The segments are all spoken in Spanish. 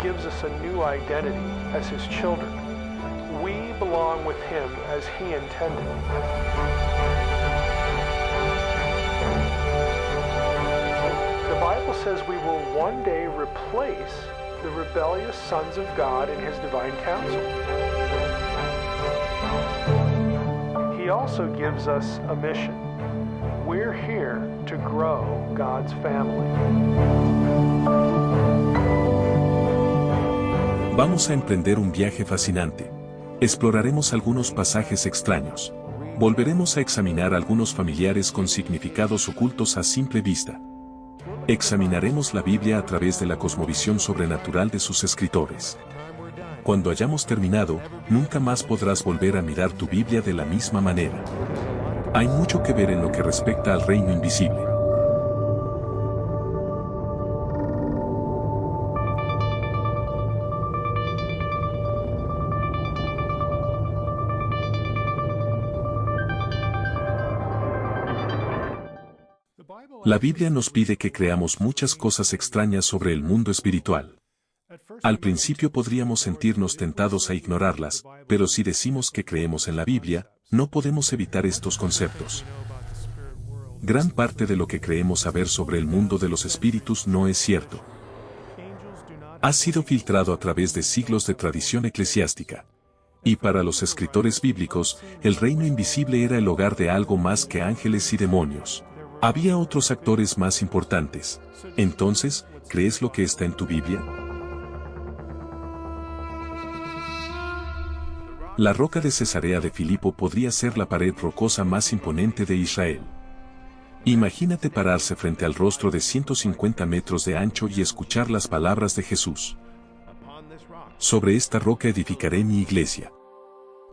gives us a new identity as His children. We belong with Him as He intended. The Bible says we will one day replace the rebellious sons of God in His divine counsel. He also gives us a mission. We're here to grow God's family. Vamos a emprender un viaje fascinante. Exploraremos algunos pasajes extraños. Volveremos a examinar algunos familiares con significados ocultos a simple vista. Examinaremos la Biblia a través de la cosmovisión sobrenatural de sus escritores. Cuando hayamos terminado, nunca más podrás volver a mirar tu Biblia de la misma manera. Hay mucho que ver en lo que respecta al reino invisible. La Biblia nos pide que creamos muchas cosas extrañas sobre el mundo espiritual. Al principio podríamos sentirnos tentados a ignorarlas, pero si decimos que creemos en la Biblia, no podemos evitar estos conceptos. Gran parte de lo que creemos saber sobre el mundo de los espíritus no es cierto. Ha sido filtrado a través de siglos de tradición eclesiástica. Y para los escritores bíblicos, el reino invisible era el hogar de algo más que ángeles y demonios. Había otros actores más importantes. Entonces, ¿crees lo que está en tu Biblia? La roca de Cesarea de Filipo podría ser la pared rocosa más imponente de Israel. Imagínate pararse frente al rostro de 150 metros de ancho y escuchar las palabras de Jesús. Sobre esta roca edificaré mi iglesia.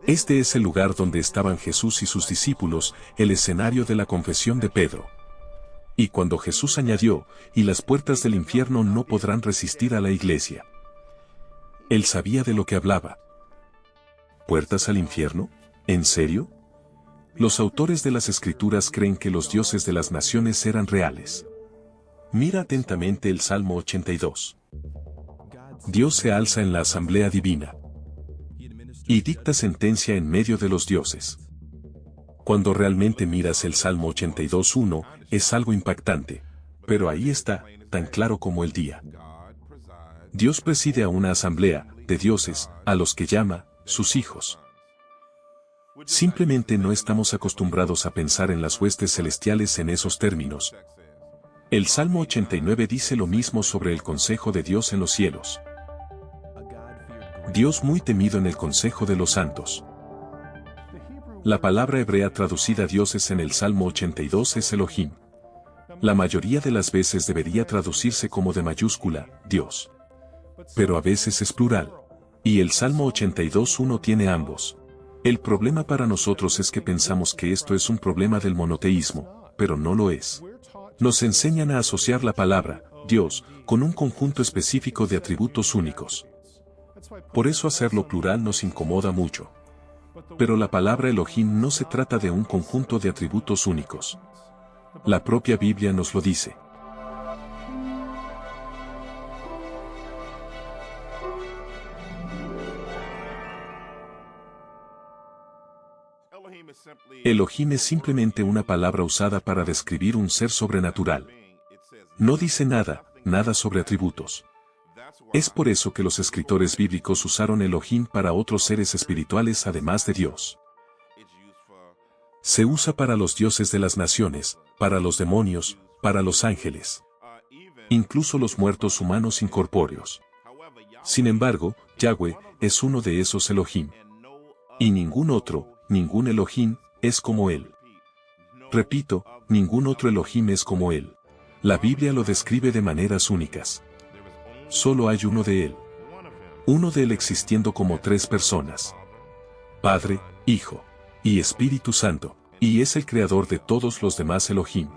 Este es el lugar donde estaban Jesús y sus discípulos, el escenario de la confesión de Pedro. Y cuando Jesús añadió, y las puertas del infierno no podrán resistir a la iglesia. Él sabía de lo que hablaba. ¿Puertas al infierno? ¿En serio? Los autores de las Escrituras creen que los dioses de las naciones eran reales. Mira atentamente el Salmo 82. Dios se alza en la asamblea divina y dicta sentencia en medio de los dioses. Cuando realmente miras el Salmo 82:1, es algo impactante, pero ahí está, tan claro como el día. Dios preside a una asamblea de dioses, a los que llama sus hijos. Simplemente no estamos acostumbrados a pensar en las huestes celestiales en esos términos. El Salmo 89 dice lo mismo sobre el consejo de Dios en los cielos. Dios muy temido en el consejo de los santos. La palabra hebrea traducida dioses en el Salmo 82 es Elohim. La mayoría de las veces debería traducirse como de mayúscula, Dios. Pero a veces es plural. Y el Salmo 82:1 tiene ambos. El problema para nosotros es que pensamos que esto es un problema del monoteísmo, pero no lo es. Nos enseñan a asociar la palabra, Dios, con un conjunto específico de atributos únicos. Por eso hacerlo plural nos incomoda mucho. Pero la palabra Elohim no se trata de un conjunto de atributos únicos. La propia Biblia nos lo dice. Elohim es simplemente una palabra usada para describir un ser sobrenatural. No dice nada sobre atributos. Es por eso que los escritores bíblicos usaron Elohim para otros seres espirituales además de Dios. Se usa para los dioses de las naciones, para los demonios, para los ángeles. Incluso los muertos humanos incorpóreos. Sin embargo, Yahweh es uno de esos Elohim. Y ningún Elohim, es como Él. Repito, ningún otro Elohim es como Él. La Biblia lo describe de maneras únicas. Solo hay uno de Él. Uno de Él existiendo como tres personas. Padre, Hijo y Espíritu Santo, y es el creador de todos los demás Elohim.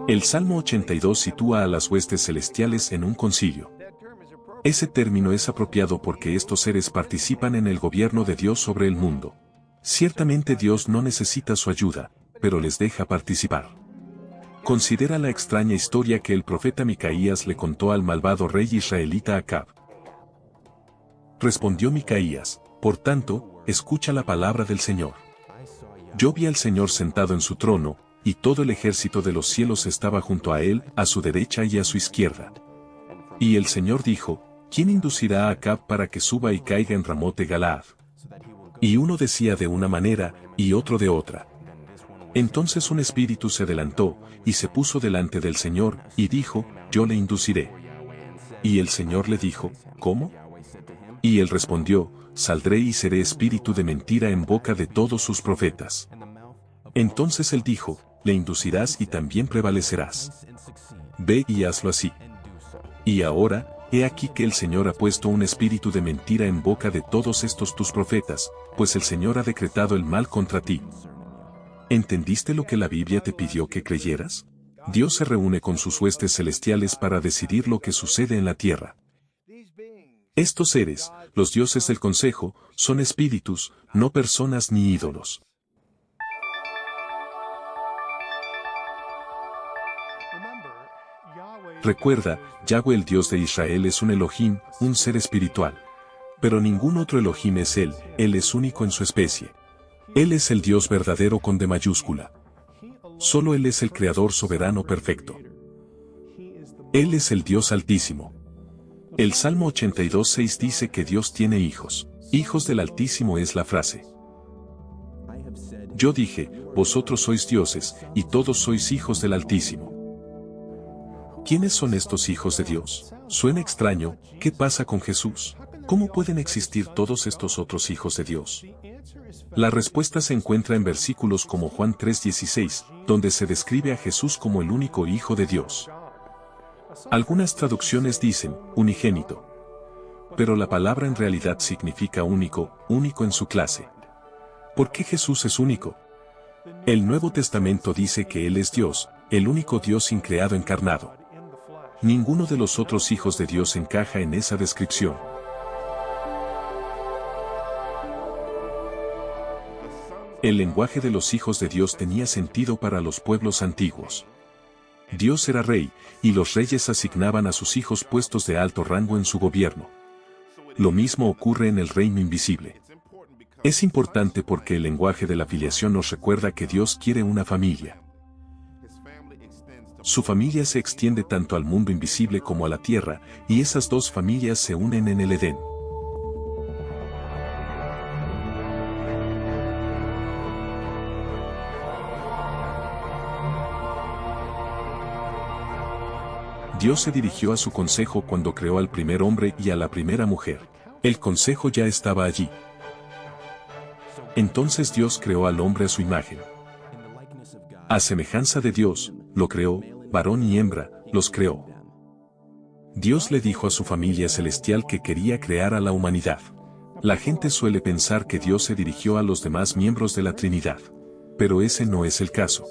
El Salmo 82 sitúa a las huestes celestiales en un concilio. Ese término es apropiado porque estos seres participan en el gobierno de Dios sobre el mundo. Ciertamente Dios no necesita su ayuda, pero les deja participar. Considera la extraña historia que el profeta Micaías le contó al malvado rey israelita Acab. Respondió Micaías: por tanto, escucha la palabra del Señor. Yo vi al Señor sentado en su trono, y todo el ejército de los cielos estaba junto a él, a su derecha y a su izquierda. Y el Señor dijo: ¿quién inducirá a Acab para que suba y caiga en Ramot de Galaad? Y uno decía de una manera, y otro de otra. Entonces un espíritu se adelantó, y se puso delante del Señor, y dijo: yo le induciré. Y el Señor le dijo: ¿cómo? Y él respondió: saldré y seré espíritu de mentira en boca de todos sus profetas. Entonces él dijo: le inducirás y también prevalecerás. Ve y hazlo así. Y ahora, he aquí que el Señor ha puesto un espíritu de mentira en boca de todos estos tus profetas, pues el Señor ha decretado el mal contra ti. ¿Entendiste lo que la Biblia te pidió que creyeras? Dios se reúne con sus huestes celestiales para decidir lo que sucede en la tierra. Estos seres, los dioses del consejo, son espíritus, no personas ni ídolos. Recuerda, Yahweh el Dios de Israel es un Elohim, un ser espiritual. Pero ningún otro Elohim es Él es único en su especie. Él es el Dios verdadero con D mayúscula. Solo Él es el Creador soberano perfecto. Él es el Dios altísimo. El Salmo 82:6 dice que Dios tiene hijos. Hijos del Altísimo es la frase. Yo dije: vosotros sois dioses, y todos sois hijos del Altísimo. ¿Quiénes son estos hijos de Dios? Suena extraño. ¿Qué pasa con Jesús? ¿Cómo pueden existir todos estos otros hijos de Dios? La respuesta se encuentra en versículos como Juan 3:16, donde se describe a Jesús como el único Hijo de Dios. Algunas traducciones dicen, unigénito. Pero la palabra en realidad significa único, único en su clase. ¿Por qué Jesús es único? El Nuevo Testamento dice que Él es Dios, el único Dios increado encarnado. Ninguno de los otros hijos de Dios encaja en esa descripción. El lenguaje de los hijos de Dios tenía sentido para los pueblos antiguos. Dios era rey, y los reyes asignaban a sus hijos puestos de alto rango en su gobierno. Lo mismo ocurre en el reino invisible. Es importante porque el lenguaje de la filiación nos recuerda que Dios quiere una familia. Su familia se extiende tanto al mundo invisible como a la tierra, y esas dos familias se unen en el Edén. Dios se dirigió a su consejo cuando creó al primer hombre y a la primera mujer. El consejo ya estaba allí. Entonces Dios creó al hombre a su imagen. A semejanza de Dios, lo creó, varón y hembra, los creó. Dios le dijo a su familia celestial que quería crear a la humanidad. La gente suele pensar que Dios se dirigió a los demás miembros de la Trinidad. Pero ese no es el caso.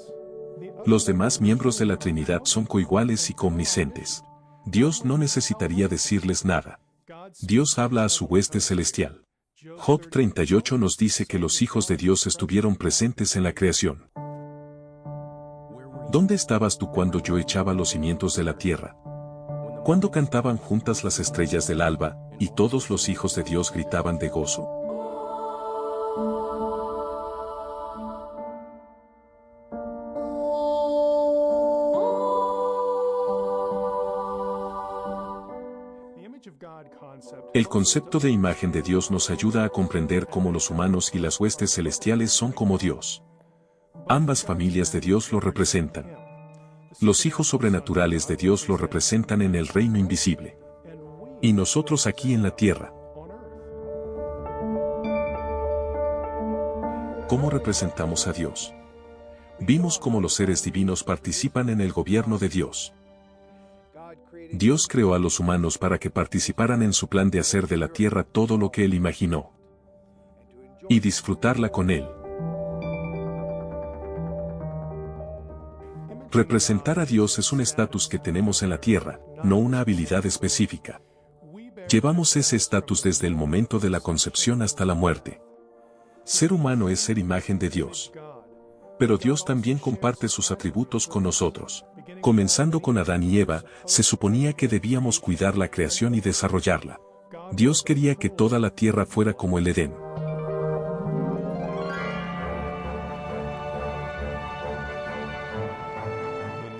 Los demás miembros de la Trinidad son coiguales y coomniscientes. Dios no necesitaría decirles nada. Dios habla a su hueste celestial. Job 38 nos dice que los hijos de Dios estuvieron presentes en la creación. ¿Dónde estabas tú cuando yo echaba los cimientos de la tierra? Cuando cantaban juntas las estrellas del alba, y todos los hijos de Dios gritaban de gozo. El concepto de imagen de Dios nos ayuda a comprender cómo los humanos y las huestes celestiales son como Dios. Ambas familias de Dios lo representan. Los hijos sobrenaturales de Dios lo representan en el reino invisible. Y nosotros aquí en la tierra. ¿Cómo representamos a Dios? Vimos cómo los seres divinos participan en el gobierno de Dios. Dios creó a los humanos para que participaran en su plan de hacer de la tierra todo lo que Él imaginó. Y disfrutarla con Él. Representar a Dios es un estatus que tenemos en la tierra, no una habilidad específica. Llevamos ese estatus desde el momento de la concepción hasta la muerte. Ser humano es ser imagen de Dios. Pero Dios también comparte sus atributos con nosotros. Comenzando con Adán y Eva, se suponía que debíamos cuidar la creación y desarrollarla. Dios quería que toda la tierra fuera como el Edén.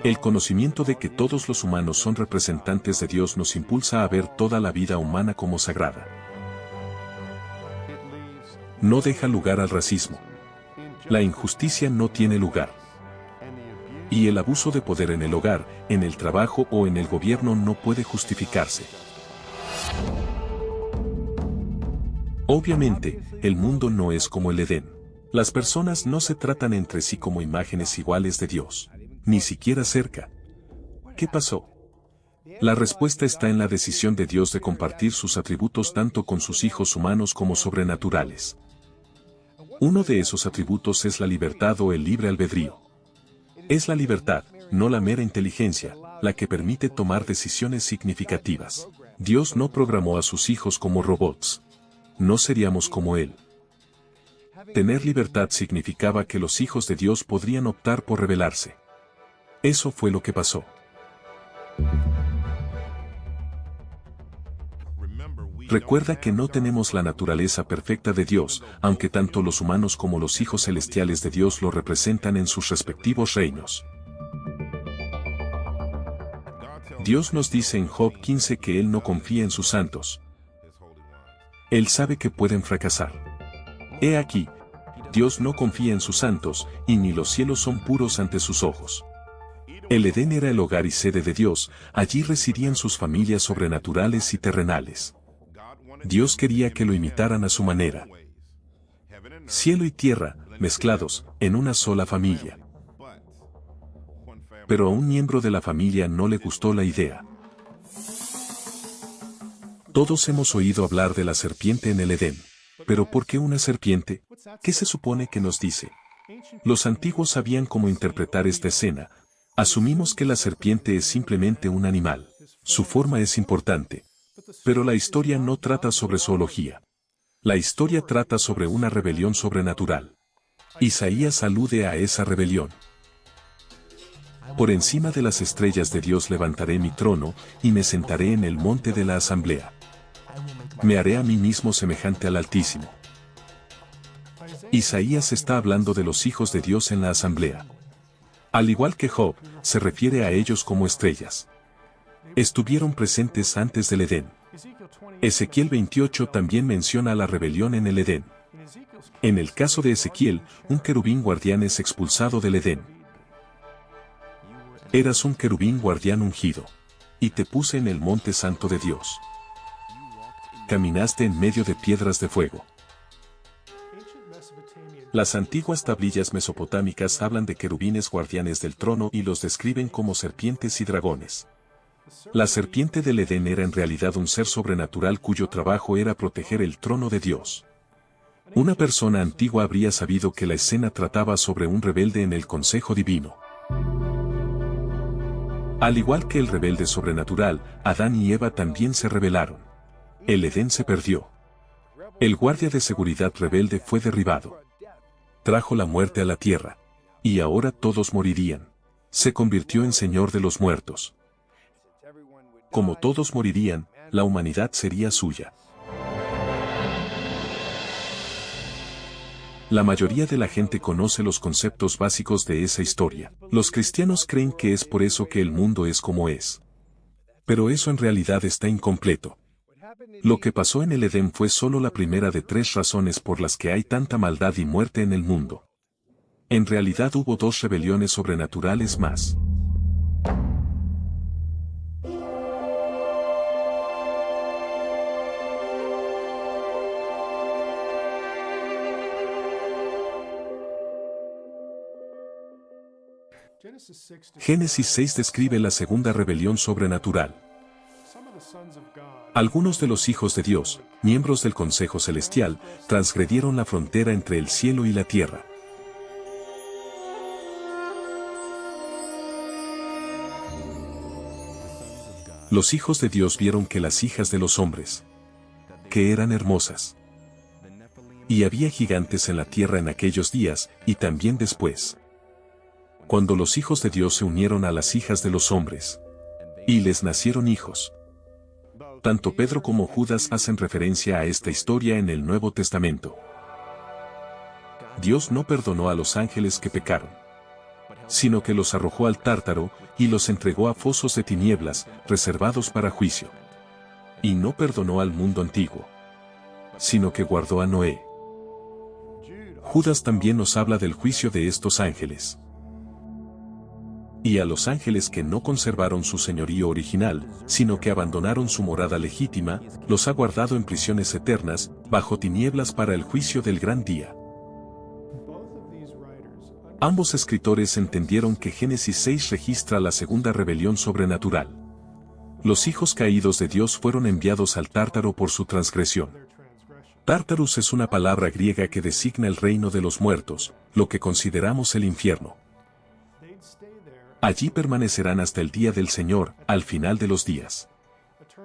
El conocimiento de que todos los humanos son representantes de Dios nos impulsa a ver toda la vida humana como sagrada. No deja lugar al racismo. La injusticia no tiene lugar. Y el abuso de poder en el hogar, en el trabajo o en el gobierno no puede justificarse. Obviamente, el mundo no es como el Edén. Las personas no se tratan entre sí como imágenes iguales de Dios. Ni siquiera cerca. ¿Qué pasó? La respuesta está en la decisión de Dios de compartir sus atributos tanto con sus hijos humanos como sobrenaturales. Uno de esos atributos es la libertad o el libre albedrío. Es la libertad, no la mera inteligencia, la que permite tomar decisiones significativas. Dios no programó a sus hijos como robots. No seríamos como Él. Tener libertad significaba que los hijos de Dios podrían optar por rebelarse. Eso fue lo que pasó. Recuerda que no tenemos la naturaleza perfecta de Dios, aunque tanto los humanos como los hijos celestiales de Dios lo representan en sus respectivos reinos. Dios nos dice en Job 15 que Él no confía en sus santos. Él sabe que pueden fracasar. He aquí, Dios no confía en sus santos, y ni los cielos son puros ante sus ojos. El Edén era el hogar y sede de Dios, allí residían sus familias sobrenaturales y terrenales. Dios quería que lo imitaran a su manera. Cielo y tierra, mezclados, en una sola familia. Pero a un miembro de la familia no le gustó la idea. Todos hemos oído hablar de la serpiente en el Edén. ¿Pero por qué una serpiente? ¿Qué se supone que nos dice? Los antiguos sabían cómo interpretar esta escena. Asumimos que la serpiente es simplemente un animal. Su forma es importante. Pero la historia no trata sobre zoología. La historia trata sobre una rebelión sobrenatural. Isaías alude a esa rebelión. Por encima de las estrellas de Dios levantaré mi trono, y me sentaré en el monte de la asamblea. Me haré a mí mismo semejante al Altísimo. Isaías está hablando de los hijos de Dios en la asamblea. Al igual que Job, se refiere a ellos como estrellas. Estuvieron presentes antes del Edén. Ezequiel 28 también menciona la rebelión en el Edén. En el caso de Ezequiel, un querubín guardián es expulsado del Edén. Eras un querubín guardián ungido. Y te puse en el monte santo de Dios. Caminaste en medio de piedras de fuego. Las antiguas tablillas mesopotámicas hablan de querubines guardianes del trono y los describen como serpientes y dragones. La serpiente del Edén era en realidad un ser sobrenatural cuyo trabajo era proteger el trono de Dios. Una persona antigua habría sabido que la escena trataba sobre un rebelde en el consejo divino. Al igual que el rebelde sobrenatural, Adán y Eva también se rebelaron. El Edén se perdió. El guardia de seguridad rebelde fue derribado. Trajo la muerte a la tierra. Y ahora todos morirían. Se convirtió en Señor de los muertos. Como todos morirían, la humanidad sería suya. La mayoría de la gente conoce los conceptos básicos de esa historia. Los cristianos creen que es por eso que el mundo es como es. Pero eso en realidad está incompleto. Lo que pasó en el Edén fue solo la primera de 3 razones por las que hay tanta maldad y muerte en el mundo. En realidad hubo 2 rebeliones sobrenaturales más. Génesis 6 describe la segunda rebelión sobrenatural. Algunos de los hijos de Dios, miembros del Consejo Celestial, transgredieron la frontera entre el cielo y la tierra. Los hijos de Dios vieron que las hijas de los hombres, que eran hermosas, Y había gigantes en la tierra en aquellos días, y también después. Cuando los hijos de Dios se unieron a las hijas de los hombres. Y les nacieron hijos. Tanto Pedro como Judas hacen referencia a esta historia en el Nuevo Testamento. Dios no perdonó a los ángeles que pecaron, sino que los arrojó al Tártaro, y los entregó a fosos de tinieblas, reservados para juicio. Y no perdonó al mundo antiguo, sino que guardó a Noé. Judas también nos habla del juicio de estos ángeles. Y a los ángeles que no conservaron su señorío original, sino que abandonaron su morada legítima, los ha guardado en prisiones eternas, bajo tinieblas para el juicio del gran día. Ambos escritores entendieron que Génesis 6 registra la segunda rebelión sobrenatural. Los hijos caídos de Dios fueron enviados al Tártaro por su transgresión. Tártarus es una palabra griega que designa el reino de los muertos, lo que consideramos el infierno. Allí permanecerán hasta el día del Señor, al final de los días.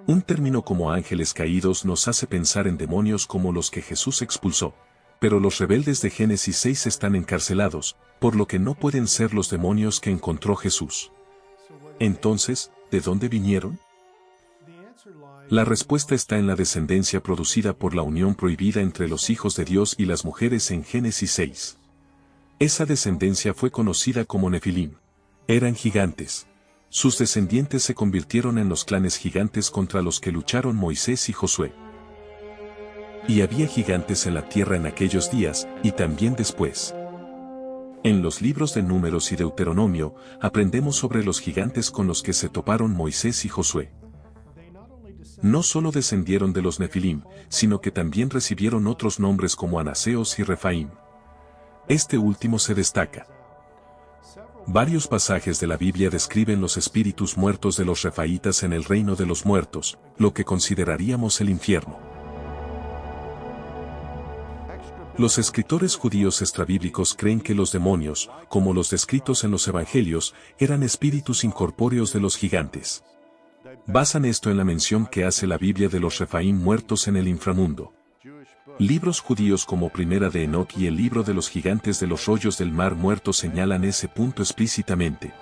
Un término como ángeles caídos nos hace pensar en demonios como los que Jesús expulsó. Pero los rebeldes de Génesis 6 están encarcelados, por lo que no pueden ser los demonios que encontró Jesús. Entonces, ¿de dónde vinieron? La respuesta está en la descendencia producida por la unión prohibida entre los hijos de Dios y las mujeres en Génesis 6. Esa descendencia fue conocida como Nefilim. Eran gigantes. Sus descendientes se convirtieron en los clanes gigantes contra los que lucharon Moisés y Josué. Y había gigantes en la tierra en aquellos días, y también después. En los libros de Números y Deuteronomio, aprendemos sobre los gigantes con los que se toparon Moisés y Josué. No solo descendieron de los Nefilim, sino que también recibieron otros nombres como Anaseos y Refaim. Este último se destaca. Varios pasajes de la Biblia describen los espíritus muertos de los refaítas en el reino de los muertos, lo que consideraríamos el infierno. Los escritores judíos extrabíblicos creen que los demonios, como los descritos en los evangelios, eran espíritus incorpóreos de los gigantes. Basan esto en la mención que hace la Biblia de los Refaim muertos en el inframundo. Libros judíos como Primera de Enoc y el libro de los gigantes de los rollos del mar muerto señalan ese punto explícitamente.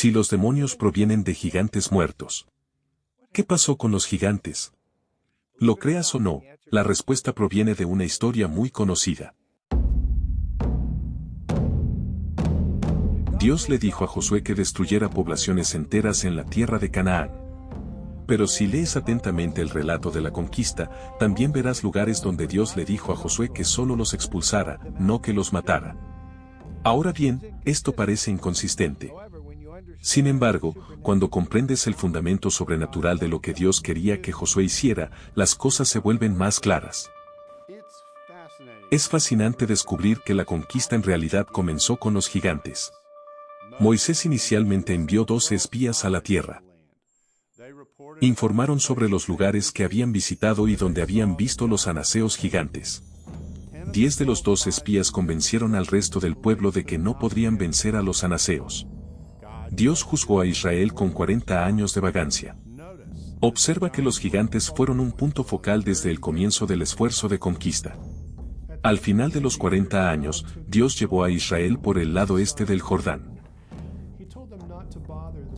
Si los demonios provienen de gigantes muertos. ¿Qué pasó con los gigantes? Lo creas o no, la respuesta proviene de una historia muy conocida. Dios le dijo a Josué que destruyera poblaciones enteras en la tierra de Canaán. Pero si lees atentamente el relato de la conquista, también verás lugares donde Dios le dijo a Josué que solo los expulsara, no que los matara. Ahora bien, esto parece inconsistente. Sin embargo, cuando comprendes el fundamento sobrenatural de lo que Dios quería que Josué hiciera, las cosas se vuelven más claras. Es fascinante descubrir que la conquista en realidad comenzó con los gigantes. Moisés inicialmente envió 12 espías a la tierra. Informaron sobre los lugares que habían visitado y donde habían visto los anaseos gigantes. 10 de los 12 espías convencieron al resto del pueblo de que no podrían vencer a los anaseos. Dios juzgó a Israel con 40 años de vagancia. Observa que los gigantes fueron un punto focal desde el comienzo del esfuerzo de conquista. Al final de los 40 años, Dios llevó a Israel por el lado este del Jordán.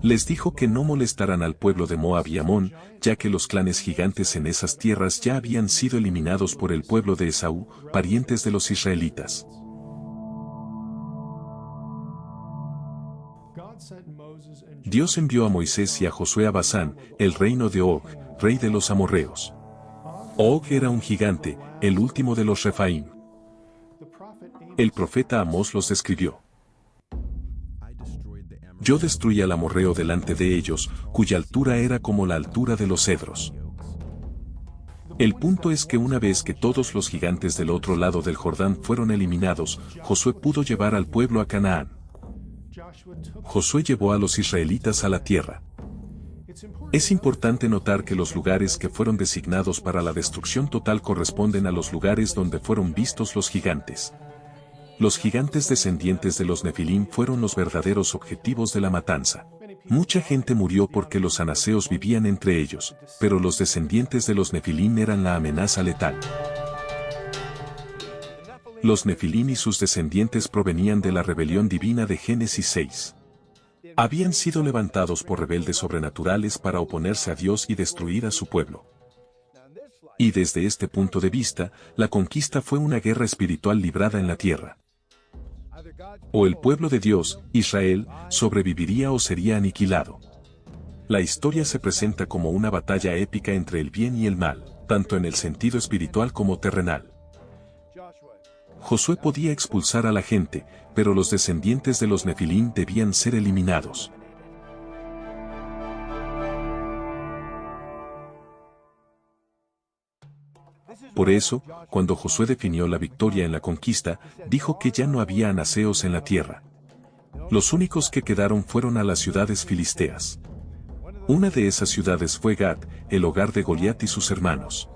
Les dijo que no molestaran al pueblo de Moab y Amón, ya que los clanes gigantes en esas tierras ya habían sido eliminados por el pueblo de Esaú, parientes de los israelitas. Dios envió a Moisés y a Josué a Basán, el reino de Og, rey de los amorreos. Og era un gigante, el último de los Refaim. El profeta Amós los describió. Yo destruí al amorreo delante de ellos, cuya altura era como la altura de los cedros. El punto es que una vez que todos los gigantes del otro lado del Jordán fueron eliminados, Josué pudo llevar al pueblo a Canaán. Josué llevó a los israelitas a la tierra. Es importante notar que los lugares que fueron designados para la destrucción total corresponden a los lugares donde fueron vistos los gigantes. Los gigantes descendientes de los Nefilim fueron los verdaderos objetivos de la matanza. Mucha gente murió porque los anaseos vivían entre ellos, pero los descendientes de los Nefilim eran la amenaza letal. Los Nefilim y sus descendientes provenían de la rebelión divina de Génesis 6. Habían sido levantados por rebeldes sobrenaturales para oponerse a Dios y destruir a su pueblo. Y desde este punto de vista, la conquista fue una guerra espiritual librada en la tierra. O el pueblo de Dios, Israel, sobreviviría o sería aniquilado. La historia se presenta como una batalla épica entre el bien y el mal, tanto en el sentido espiritual como terrenal. Josué podía expulsar a la gente, pero los descendientes de los Nefilim debían ser eliminados. Por eso, cuando Josué definió la victoria en la conquista, dijo que ya no había anaseos en la tierra. Los únicos que quedaron fueron a las ciudades filisteas. Una de esas ciudades fue Gat, el hogar de Goliat y sus hermanos.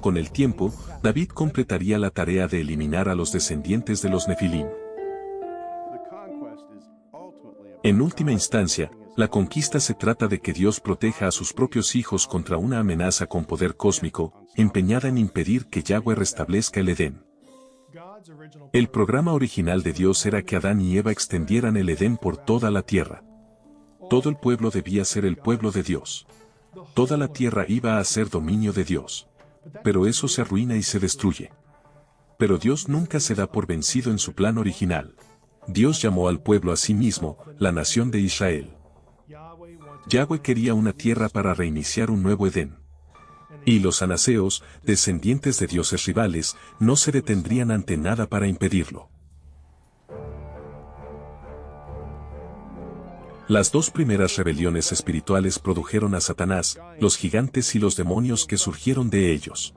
Con el tiempo, David completaría la tarea de eliminar a los descendientes de los Nefilim. En última instancia, la conquista se trata de que Dios proteja a sus propios hijos contra una amenaza con poder cósmico, empeñada en impedir que Yahweh restablezca el Edén. El programa original de Dios era que Adán y Eva extendieran el Edén por toda la tierra. Todo el pueblo debía ser el pueblo de Dios. Toda la tierra iba a ser dominio de Dios. Pero eso se arruina y se destruye. Pero Dios nunca se da por vencido en su plan original. Dios llamó al pueblo a sí mismo, la nación de Israel. Yahweh quería una tierra para reiniciar un nuevo Edén. Y los anaseos, descendientes de dioses rivales, no se detendrían ante nada para impedirlo. Las dos primeras rebeliones espirituales produjeron a Satanás, los gigantes y los demonios que surgieron de ellos.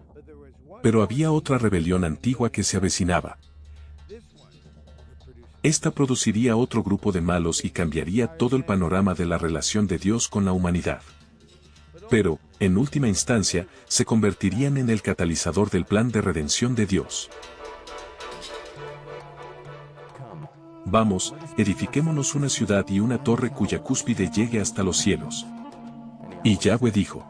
Pero había otra rebelión antigua que se avecinaba. Esta produciría otro grupo de malos y cambiaría todo el panorama de la relación de Dios con la humanidad. Pero, en última instancia, se convertirían en el catalizador del plan de redención de Dios. Vamos, edifiquémonos una ciudad y una torre cuya cúspide llegue hasta los cielos. Y Yahweh dijo: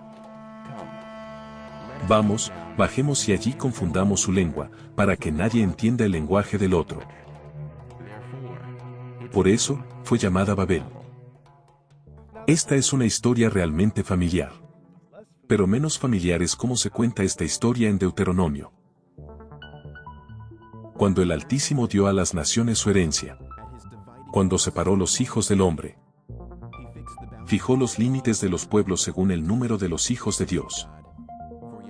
Vamos, bajemos y allí confundamos su lengua, para que nadie entienda el lenguaje del otro. Por eso, fue llamada Babel. Esta es una historia realmente familiar. Pero menos familiar es cómo se cuenta esta historia en Deuteronomio. Cuando el Altísimo dio a las naciones su herencia. Cuando separó los hijos del hombre. Fijó los límites de los pueblos según el número de los hijos de Dios.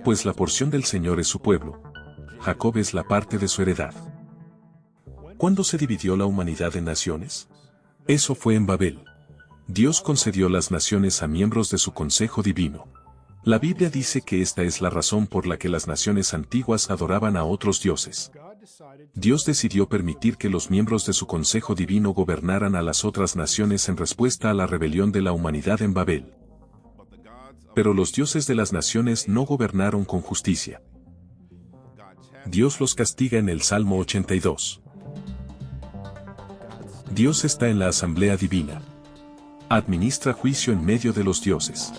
Pues la porción del Señor es su pueblo. Jacob es la parte de su heredad. ¿Cuándo se dividió la humanidad en naciones? Eso fue en Babel. Dios concedió las naciones a miembros de su consejo divino. La Biblia dice que esta es la razón por la que las naciones antiguas adoraban a otros dioses. Dios decidió permitir que los miembros de su consejo divino gobernaran a las otras naciones en respuesta a la rebelión de la humanidad en Babel. Pero los dioses de las naciones no gobernaron con justicia. Dios los castiga en el Salmo 82. Dios está en la asamblea divina. Administra juicio en medio de los dioses.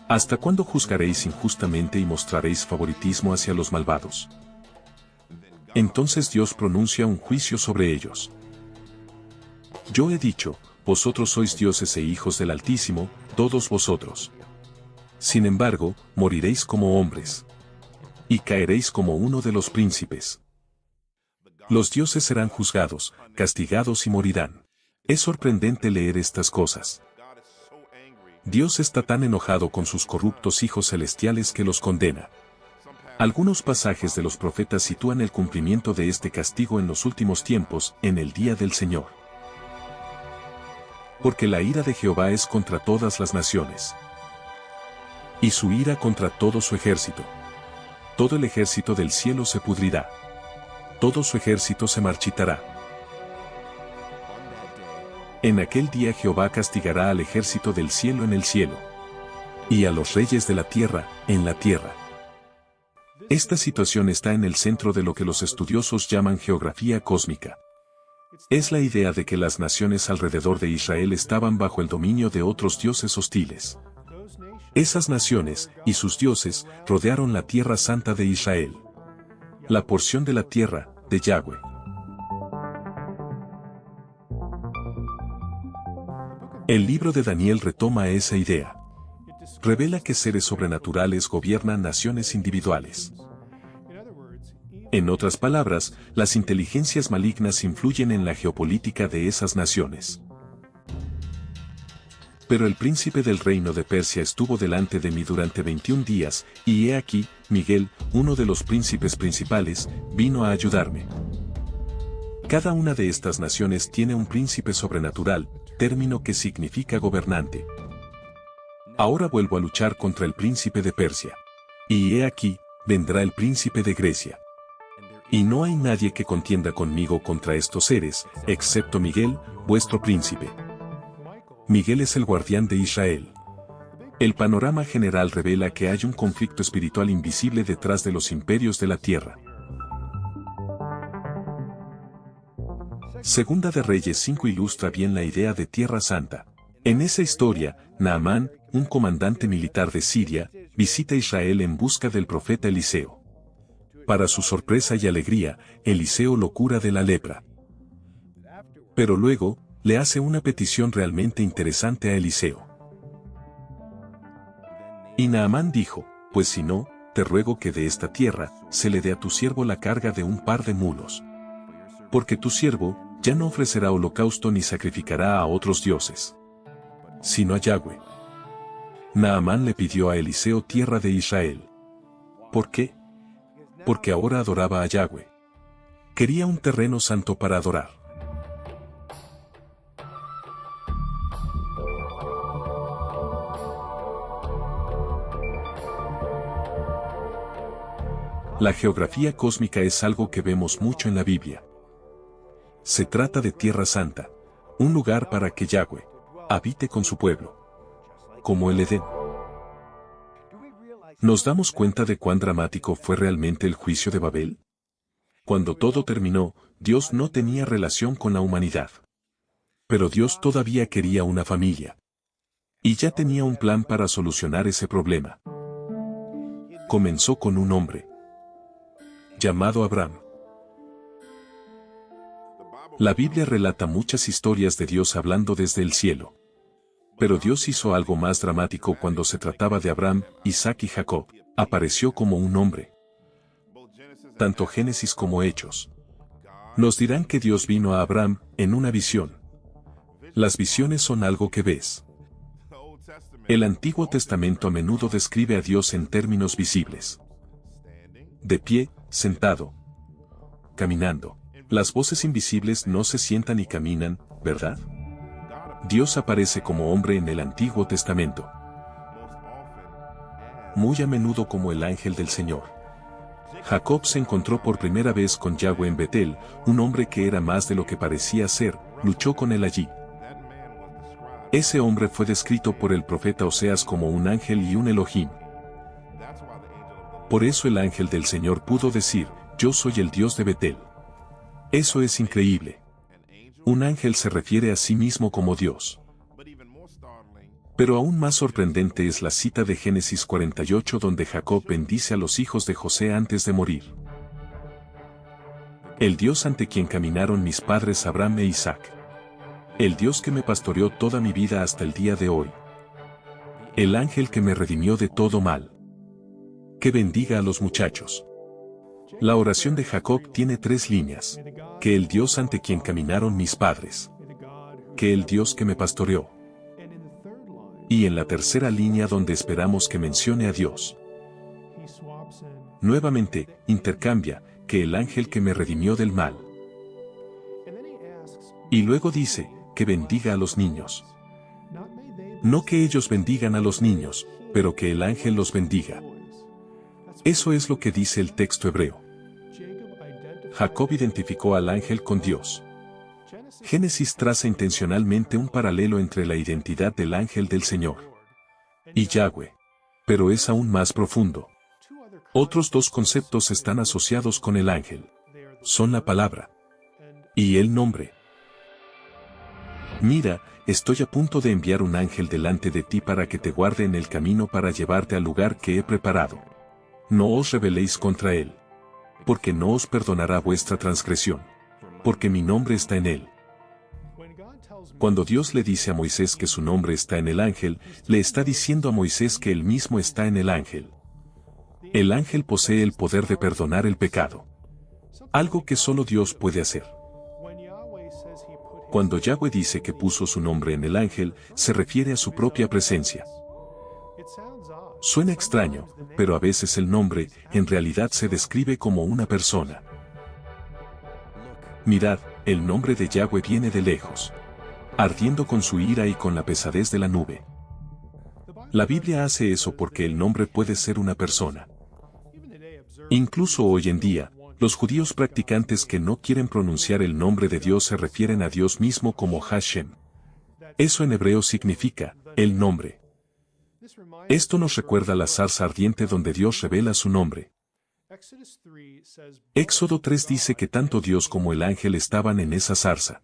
¿Hasta cuándo juzgaréis injustamente y mostraréis favoritismo hacia los malvados? Entonces Dios pronuncia un juicio sobre ellos. Yo he dicho, vosotros sois dioses e hijos del Altísimo, todos vosotros. Sin embargo, moriréis como hombres. Y caeréis como uno de los príncipes. Los dioses serán juzgados, castigados y morirán. Es sorprendente leer estas cosas. Dios está tan enojado con sus corruptos hijos celestiales que los condena. Algunos pasajes de los profetas sitúan el cumplimiento de este castigo en los últimos tiempos, en el día del Señor. Porque la ira de Jehová es contra todas las naciones. y su ira contra todo su ejército. Todo el ejército del cielo se pudrirá. Todo su ejército se marchitará. En aquel día Jehová castigará al ejército del cielo en el cielo, y a los reyes de la tierra, en la tierra. Esta situación está en el centro de lo que los estudiosos llaman geografía cósmica. Es la idea de que las naciones alrededor de Israel estaban bajo el dominio de otros dioses hostiles. Esas naciones, y sus dioses, rodearon la tierra santa de Israel. La porción de la tierra, de Yahweh. El libro de Daniel retoma esa idea. Revela que seres sobrenaturales gobiernan naciones individuales. En otras palabras, las inteligencias malignas influyen en la geopolítica de esas naciones. Pero el príncipe del reino de Persia estuvo delante de mí durante 21 días, y he aquí, Miguel, uno de los príncipes principales, vino a ayudarme. Cada una de estas naciones tiene un príncipe sobrenatural, término que significa gobernante. Ahora vuelvo a luchar contra el príncipe de Persia. Y he aquí, vendrá el príncipe de Grecia. Y no hay nadie que contienda conmigo contra estos seres, excepto Miguel, vuestro príncipe. Miguel es el guardián de Israel. El panorama general revela que hay un conflicto espiritual invisible detrás de los imperios de la tierra. Segunda de Reyes 5 ilustra bien la idea de Tierra Santa. En esa historia, Naamán, un comandante militar de Siria, visita Israel en busca del profeta Eliseo. Para su sorpresa y alegría, Eliseo lo cura de la lepra. Pero luego, le hace una petición realmente interesante a Eliseo. Y Naamán dijo, pues si no, te ruego que de esta tierra, se le dé a tu siervo la carga de un par de mulos. Porque tu siervo, ya no ofrecerá holocausto ni sacrificará a otros dioses, sino a Yahweh. Naamán le pidió a Eliseo tierra de Israel. ¿Por qué? Porque ahora adoraba a Yahweh. Quería un terreno santo para adorar. La geografía cósmica es algo que vemos mucho en la Biblia. Se trata de Tierra Santa, un lugar para que Yahweh habite con su pueblo, como el Edén. ¿Nos damos cuenta de cuán dramático fue realmente el juicio de Babel? Cuando todo terminó, Dios no tenía relación con la humanidad. Pero Dios todavía quería una familia. Y ya tenía un plan para solucionar ese problema. Comenzó con un hombre llamado Abraham. La Biblia relata muchas historias de Dios hablando desde el cielo. Pero Dios hizo algo más dramático cuando se trataba de Abraham, Isaac y Jacob. Apareció como un hombre. Tanto Génesis como Hechos nos dirán que Dios vino a Abraham en una visión. Las visiones son algo que ves. El Antiguo Testamento a menudo describe a Dios en términos visibles. De pie, sentado, caminando. Las voces invisibles no se sientan y caminan, ¿verdad? Dios aparece como hombre en el Antiguo Testamento. Muy a menudo como el ángel del Señor. Jacob se encontró por primera vez con Yahweh en Betel, un hombre que era más de lo que parecía ser, luchó con él allí. Ese hombre fue descrito por el profeta Oseas como un ángel y un Elohim. Por eso el ángel del Señor pudo decir, yo soy el Dios de Betel. Eso es increíble. Un ángel se refiere a sí mismo como Dios. Pero aún más sorprendente es la cita de Génesis 48 donde Jacob bendice a los hijos de José antes de morir. El Dios ante quien caminaron mis padres Abraham e Isaac. El Dios que me pastoreó toda mi vida hasta el día de hoy. El ángel que me redimió de todo mal. Que bendiga a los muchachos. La oración de Jacob tiene 3 líneas. Que el Dios ante quien caminaron mis padres. Que el Dios que me pastoreó. Y en la tercera línea donde esperamos que mencione a Dios. Nuevamente, intercambia, que el ángel que me redimió del mal. Y luego dice, que bendiga a los niños. No que ellos bendigan a los niños, pero que el ángel los bendiga. Eso es lo que dice el texto hebreo. Jacob identificó al ángel con Dios. Génesis traza intencionalmente un paralelo entre la identidad del ángel del Señor y Yahweh, pero es aún más profundo. Otros dos conceptos están asociados con el ángel. Son la palabra y el nombre. Mira, estoy a punto de enviar un ángel delante de ti para que te guarde en el camino para llevarte al lugar que he preparado. No os rebeléis contra él, porque no os perdonará vuestra transgresión, porque mi nombre está en él. Cuando Dios le dice a Moisés que su nombre está en el ángel, le está diciendo a Moisés que él mismo está en el ángel. El ángel posee el poder de perdonar el pecado, algo que solo Dios puede hacer. Cuando Yahweh dice que puso su nombre en el ángel, se refiere a su propia presencia. Suena extraño, pero a veces el nombre, en realidad se describe como una persona. Mirad, el nombre de Yahweh viene de lejos, ardiendo con su ira y con la pesadez de la nube. La Biblia hace eso porque el nombre puede ser una persona. Incluso hoy en día, los judíos practicantes que no quieren pronunciar el nombre de Dios se refieren a Dios mismo como Hashem. Eso en hebreo significa, el nombre. Esto nos recuerda la zarza ardiente donde Dios revela su nombre. Éxodo 3 dice que tanto Dios como el ángel estaban en esa zarza.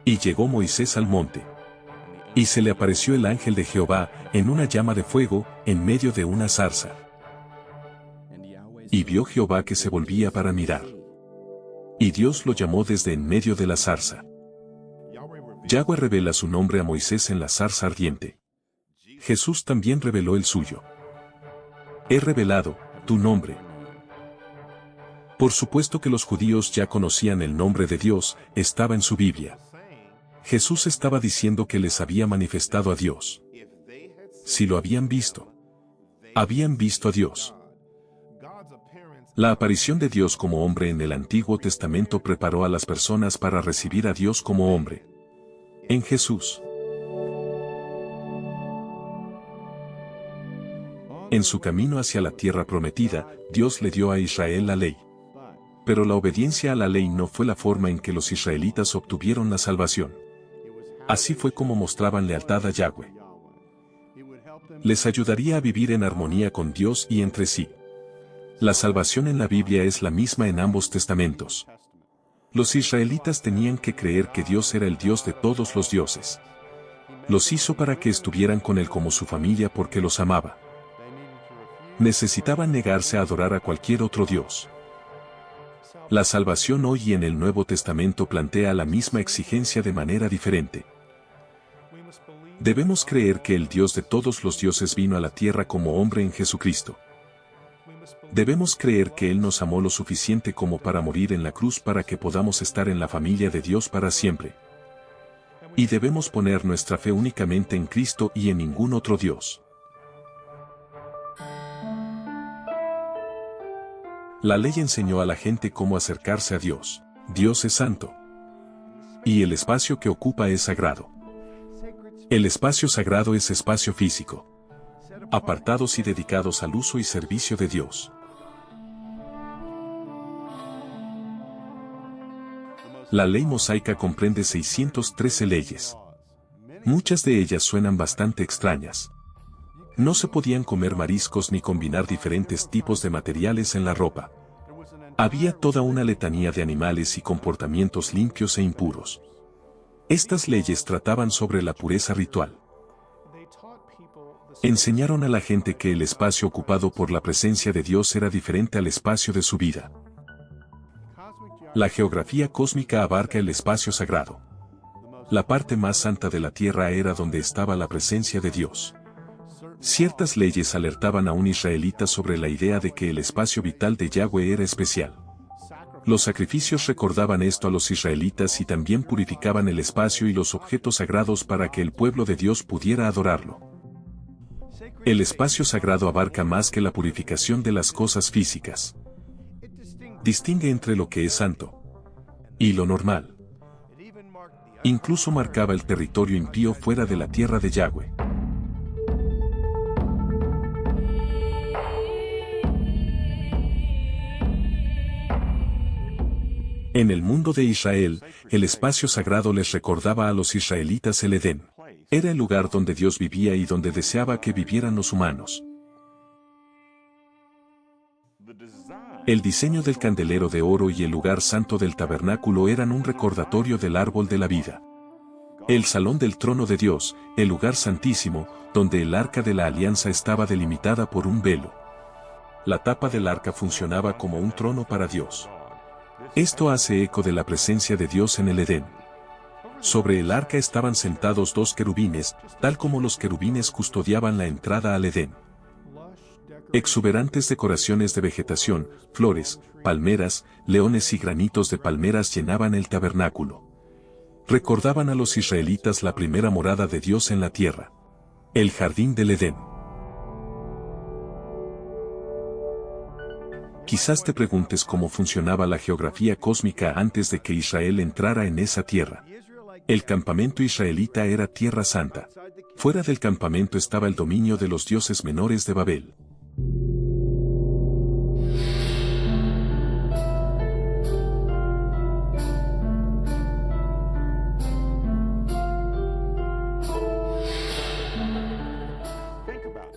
Y llegó Moisés al monte. Y se le apareció el ángel de Jehová, en una llama de fuego, en medio de una zarza. Y vio Jehová que se volvía para mirar. Y Dios lo llamó desde en medio de la zarza. Yahweh revela su nombre a Moisés en la zarza ardiente. Jesús también reveló el suyo. He revelado tu nombre. Por supuesto que los judíos ya conocían el nombre de Dios, estaba en su Biblia. Jesús estaba diciendo que les había manifestado a Dios. Si lo habían visto a Dios. La aparición de Dios como hombre en el Antiguo Testamento preparó a las personas para recibir a Dios como hombre. En Jesús. En su camino hacia la tierra prometida, Dios le dio a Israel la ley. Pero la obediencia a la ley no fue la forma en que los israelitas obtuvieron la salvación. Así fue como mostraban lealtad a Yahweh. Les ayudaría a vivir en armonía con Dios y entre sí. La salvación en la Biblia es la misma en ambos testamentos. Los israelitas tenían que creer que Dios era el Dios de todos los dioses. Los hizo para que estuvieran con Él como su familia porque los amaba. Necesitaban negarse a adorar a cualquier otro Dios. La salvación hoy y en el Nuevo Testamento plantea la misma exigencia de manera diferente. Debemos creer que el Dios de todos los dioses vino a la tierra como hombre en Jesucristo. Debemos creer que Él nos amó lo suficiente como para morir en la cruz para que podamos estar en la familia de Dios para siempre. Y debemos poner nuestra fe únicamente en Cristo y en ningún otro Dios. La ley enseñó a la gente cómo acercarse a Dios. Dios es santo. Y el espacio que ocupa es sagrado. El espacio sagrado es espacio físico, apartados y dedicados al uso y servicio de Dios. La ley mosaica comprende 613 leyes. Muchas de ellas suenan bastante extrañas. No se podían comer mariscos ni combinar diferentes tipos de materiales en la ropa. Había toda una letanía de animales y comportamientos limpios e impuros. Estas leyes trataban sobre la pureza ritual. Enseñaron a la gente que el espacio ocupado por la presencia de Dios era diferente al espacio de su vida. La geografía cósmica abarca el espacio sagrado. La parte más santa de la tierra era donde estaba la presencia de Dios. Ciertas leyes alertaban a un israelita sobre la idea de que el espacio vital de Yahweh era especial. Los sacrificios recordaban esto a los israelitas y también purificaban el espacio y los objetos sagrados para que el pueblo de Dios pudiera adorarlo. El espacio sagrado abarca más que la purificación de las cosas físicas. Distingue entre lo que es santo y lo normal. Incluso marcaba el territorio impío fuera de la tierra de Yahweh. En el mundo de Israel, el espacio sagrado les recordaba a los israelitas el Edén. Era el lugar donde Dios vivía y donde deseaba que vivieran los humanos. El diseño del candelero de oro y el lugar santo del tabernáculo eran un recordatorio del árbol de la vida. El salón del trono de Dios, el lugar santísimo, donde el arca de la alianza estaba delimitada por un velo. La tapa del arca funcionaba como un trono para Dios. Esto hace eco de la presencia de Dios en el Edén. Sobre el arca estaban sentados dos querubines, tal como los querubines custodiaban la entrada al Edén. Exuberantes decoraciones de vegetación, flores, palmeras, leones y granitos de palmeras llenaban el tabernáculo. Recordaban a los israelitas la primera morada de Dios en la tierra. El jardín del Edén. Quizás te preguntes cómo funcionaba la geografía cósmica antes de que Israel entrara en esa tierra. El campamento israelita era Tierra Santa. Fuera del campamento estaba el dominio de los dioses menores de Babel.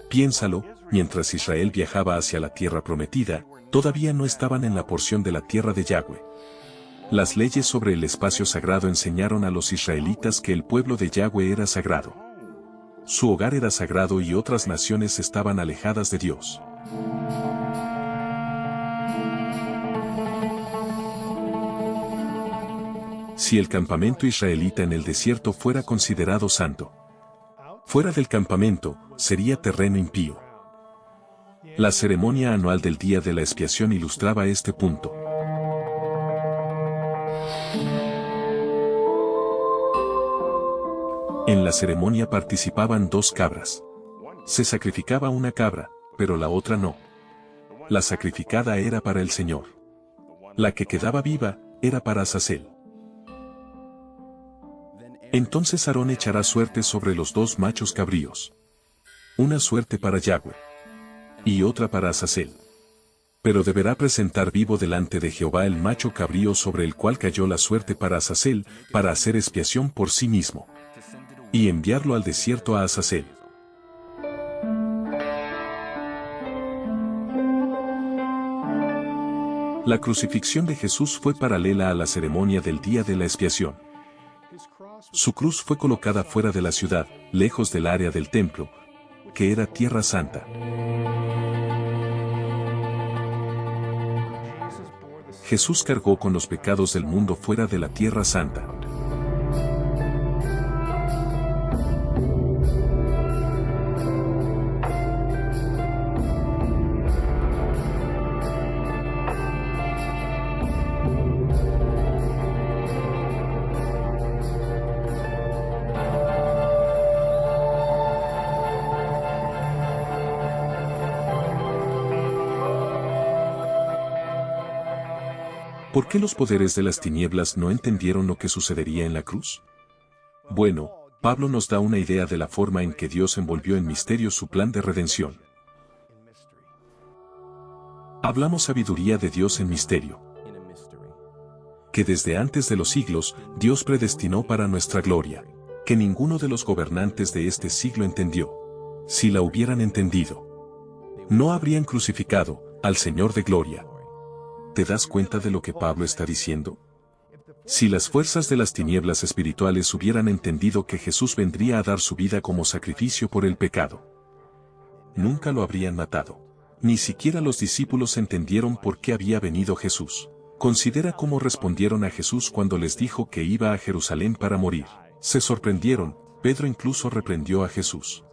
Piénsalo, mientras Israel viajaba hacia la tierra prometida, todavía no estaban en la porción de la tierra de Yahweh. Las leyes sobre el espacio sagrado enseñaron a los israelitas que el pueblo de Yahweh era sagrado. Su hogar era sagrado y otras naciones estaban alejadas de Dios. Si el campamento israelita en el desierto fuera considerado santo, fuera del campamento, sería terreno impío. La ceremonia anual del Día de la Expiación ilustraba este punto. En la ceremonia participaban dos cabras. Se sacrificaba una cabra, pero la otra no. La sacrificada era para el Señor. La que quedaba viva, era para Azazel. Entonces Aarón echará suerte sobre los dos machos cabríos. Una suerte para Yahweh. Y otra para Azazel. Pero deberá presentar vivo delante de Jehová el macho cabrío sobre el cual cayó la suerte para Azazel, para hacer expiación por sí mismo. Y enviarlo al desierto a Azazel. La crucifixión de Jesús fue paralela a la ceremonia del día de la expiación. Su cruz fue colocada fuera de la ciudad, lejos del área del templo, que era Tierra Santa. Jesús cargó con los pecados del mundo fuera de la Tierra Santa. ¿Por qué los poderes de las tinieblas no entendieron lo que sucedería en la cruz? Bueno, Pablo nos da una idea de la forma en que Dios envolvió en misterio su plan de redención. Hablamos sabiduría de Dios en misterio, que desde antes de los siglos, Dios predestinó para nuestra gloria, que ninguno de los gobernantes de este siglo entendió. Si la hubieran entendido, no habrían crucificado al Señor de gloria. ¿Te das cuenta de lo que Pablo está diciendo? Si las fuerzas de las tinieblas espirituales hubieran entendido que Jesús vendría a dar su vida como sacrificio por el pecado, nunca lo habrían matado. Ni siquiera los discípulos entendieron por qué había venido Jesús. Considera cómo respondieron a Jesús cuando les dijo que iba a Jerusalén para morir. Se sorprendieron, Pedro incluso reprendió a Jesús.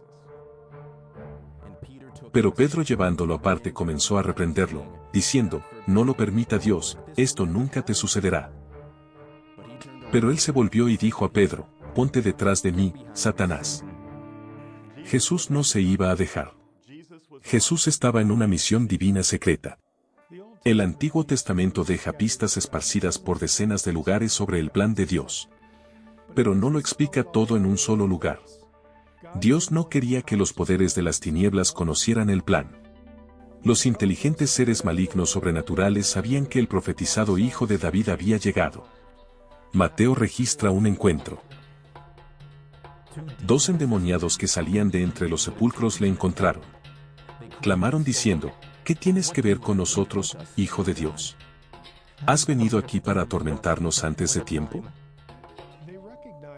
Pero Pedro, llevándolo aparte, comenzó a reprenderlo, diciendo: no lo permita Dios, esto nunca te sucederá. Pero él se volvió y dijo a Pedro: ponte detrás de mí, Satanás. Jesús no se iba a dejar. Jesús estaba en una misión divina secreta. El Antiguo Testamento deja pistas esparcidas por decenas de lugares sobre el plan de Dios. pero no lo explica todo en un solo lugar. Dios no quería que los poderes de las tinieblas conocieran el plan. Los inteligentes seres malignos sobrenaturales sabían que el profetizado hijo de David había llegado. Mateo registra un encuentro. 2 endemoniados que salían de entre los sepulcros le encontraron. Clamaron diciendo, ¿qué tienes que ver con nosotros, Hijo de Dios? ¿Has venido aquí para atormentarnos antes de tiempo?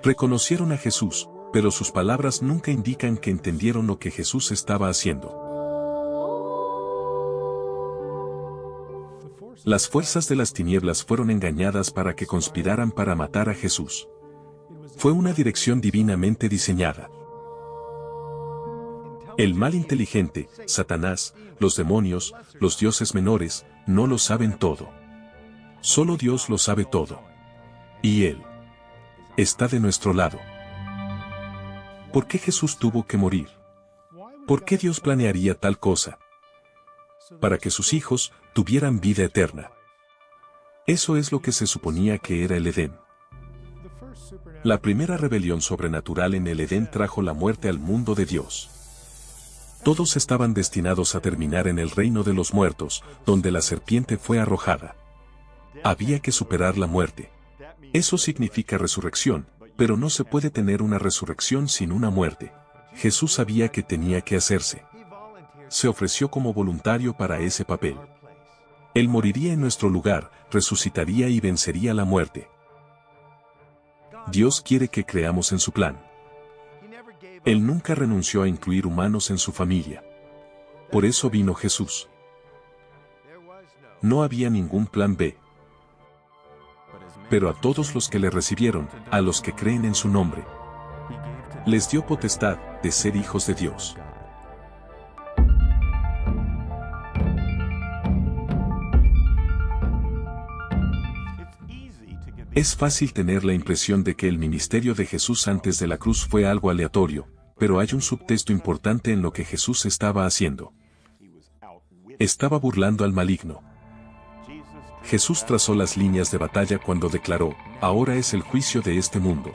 Reconocieron a Jesús, pero sus palabras nunca indican que entendieron lo que Jesús estaba haciendo. Las fuerzas de las tinieblas fueron engañadas para que conspiraran para matar a Jesús. Fue una dirección divinamente diseñada. El mal inteligente, Satanás, los demonios, los dioses menores, no lo saben todo. Solo Dios lo sabe todo. Y Él está de nuestro lado. ¿Por qué Jesús tuvo que morir? ¿Por qué Dios planearía tal cosa? Para que sus hijos tuvieran vida eterna. Eso es lo que se suponía que era el Edén. La primera rebelión sobrenatural en el Edén trajo la muerte al mundo de Dios. Todos estaban destinados a terminar en el reino de los muertos, donde la serpiente fue arrojada. Había que superar la muerte. Eso significa resurrección, pero no se puede tener una resurrección sin una muerte. Jesús sabía que tenía que hacerse. Se ofreció como voluntario para ese papel. Él moriría en nuestro lugar, resucitaría y vencería la muerte. Dios quiere que creamos en su plan. Él nunca renunció a incluir humanos en su familia. Por eso vino Jesús. No había ningún plan B. Pero a todos los que le recibieron, a los que creen en su nombre, les dio potestad de ser hijos de Dios. Es fácil tener la impresión de que el ministerio de Jesús antes de la cruz fue algo aleatorio, pero hay un subtexto importante en lo que Jesús estaba haciendo. Estaba burlando al maligno. Jesús trazó las líneas de batalla cuando declaró, ahora es el juicio de este mundo.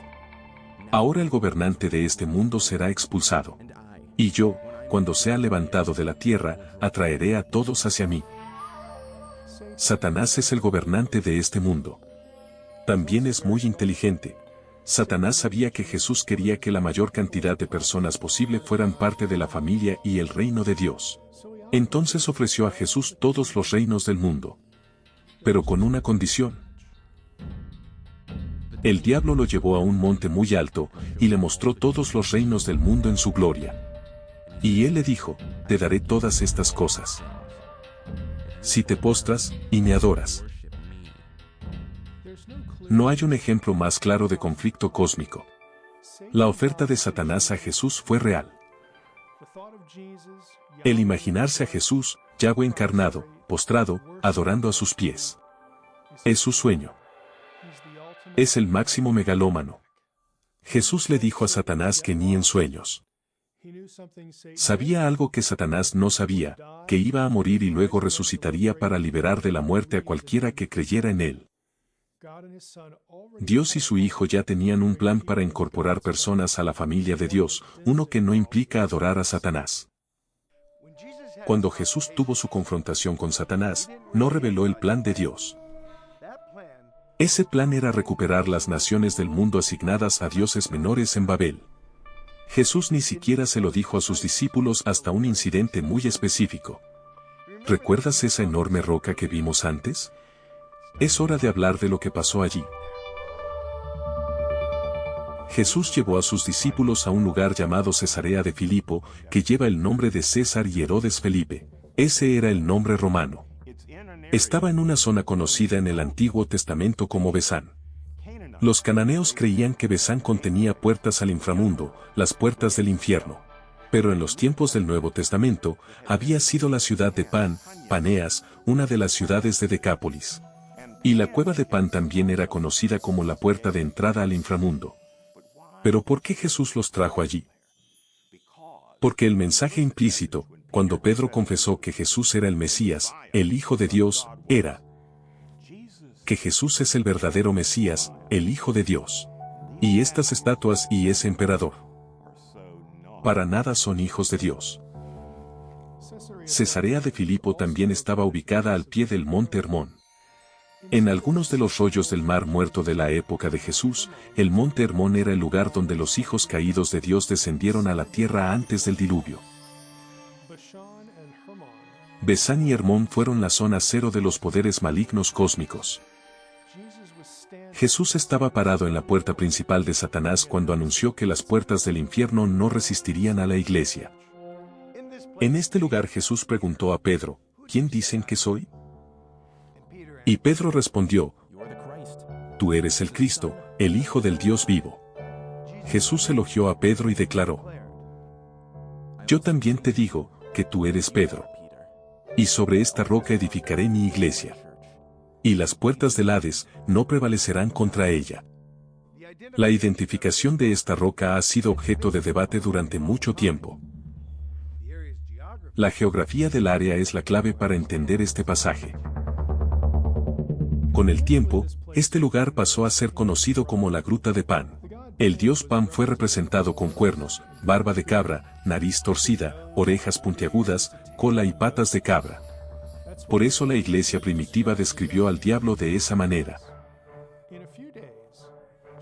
Ahora el gobernante de este mundo será expulsado. Y yo, cuando sea levantado de la tierra, atraeré a todos hacia mí. Satanás es el gobernante de este mundo. También es muy inteligente. Satanás sabía que Jesús quería que la mayor cantidad de personas posible fueran parte de la familia y el reino de Dios. Entonces ofreció a Jesús todos los reinos del mundo. Pero con una condición. El diablo lo llevó a un monte muy alto, y le mostró todos los reinos del mundo en su gloria. Y él le dijo, te daré todas estas cosas, si te postras y me adoras. No hay un ejemplo más claro de conflicto cósmico. La oferta de Satanás a Jesús fue real. El imaginarse a Jesús, Yahweh encarnado, postrado, adorando a sus pies. Es su sueño. Es el máximo megalómano. Jesús le dijo a Satanás que ni en sueños. Sabía algo que Satanás no sabía, que iba a morir y luego resucitaría para liberar de la muerte a cualquiera que creyera en él. Dios y su Hijo ya tenían un plan para incorporar personas a la familia de Dios, uno que no implica adorar a Satanás. Cuando Jesús tuvo su confrontación con Satanás, no reveló el plan de Dios. Ese plan era recuperar las naciones del mundo asignadas a dioses menores en Babel. Jesús ni siquiera se lo dijo a sus discípulos hasta un incidente muy específico. ¿Recuerdas esa enorme roca que vimos antes? Es hora de hablar de lo que pasó allí. Jesús llevó a sus discípulos a un lugar llamado Cesarea de Filipo, que lleva el nombre de César y Herodes Felipe. Ese era el nombre romano. Estaba en una zona conocida en el Antiguo Testamento como Besán. Los cananeos creían que Besán contenía puertas al inframundo, las puertas del infierno. Pero en los tiempos del Nuevo Testamento, había sido la ciudad de Pan, Paneas, una de las ciudades de Decápolis. Y la cueva de Pan también era conocida como la puerta de entrada al inframundo. ¿Pero por qué Jesús los trajo allí? Porque el mensaje implícito, cuando Pedro confesó que Jesús era el Mesías, el Hijo de Dios, era que Jesús es el verdadero Mesías, el Hijo de Dios. Y estas estatuas y ese emperador para nada son hijos de Dios. Cesarea de Filipo también estaba ubicada al pie del monte Hermón. En algunos de los rollos del Mar Muerto de la época de Jesús, el monte Hermón era el lugar donde los hijos caídos de Dios descendieron a la tierra antes del diluvio. Besán y Hermón fueron la zona cero de los poderes malignos cósmicos. Jesús estaba parado en la puerta principal de Satanás cuando anunció que las puertas del infierno no resistirían a la iglesia. En este lugar Jesús preguntó a Pedro, ¿quién dicen que soy? Y Pedro respondió, tú eres el Cristo, el Hijo del Dios vivo. Jesús elogió a Pedro y declaró, yo también te digo, que tú eres Pedro. Y sobre esta roca edificaré mi iglesia. Y las puertas del Hades no prevalecerán contra ella. La identificación de esta roca ha sido objeto de debate durante mucho tiempo. La geografía del área es la clave para entender este pasaje. Con el tiempo, este lugar pasó a ser conocido como la Gruta de Pan. El dios Pan fue representado con cuernos, barba de cabra, nariz torcida, orejas puntiagudas, cola y patas de cabra. Por eso la iglesia primitiva describió al diablo de esa manera.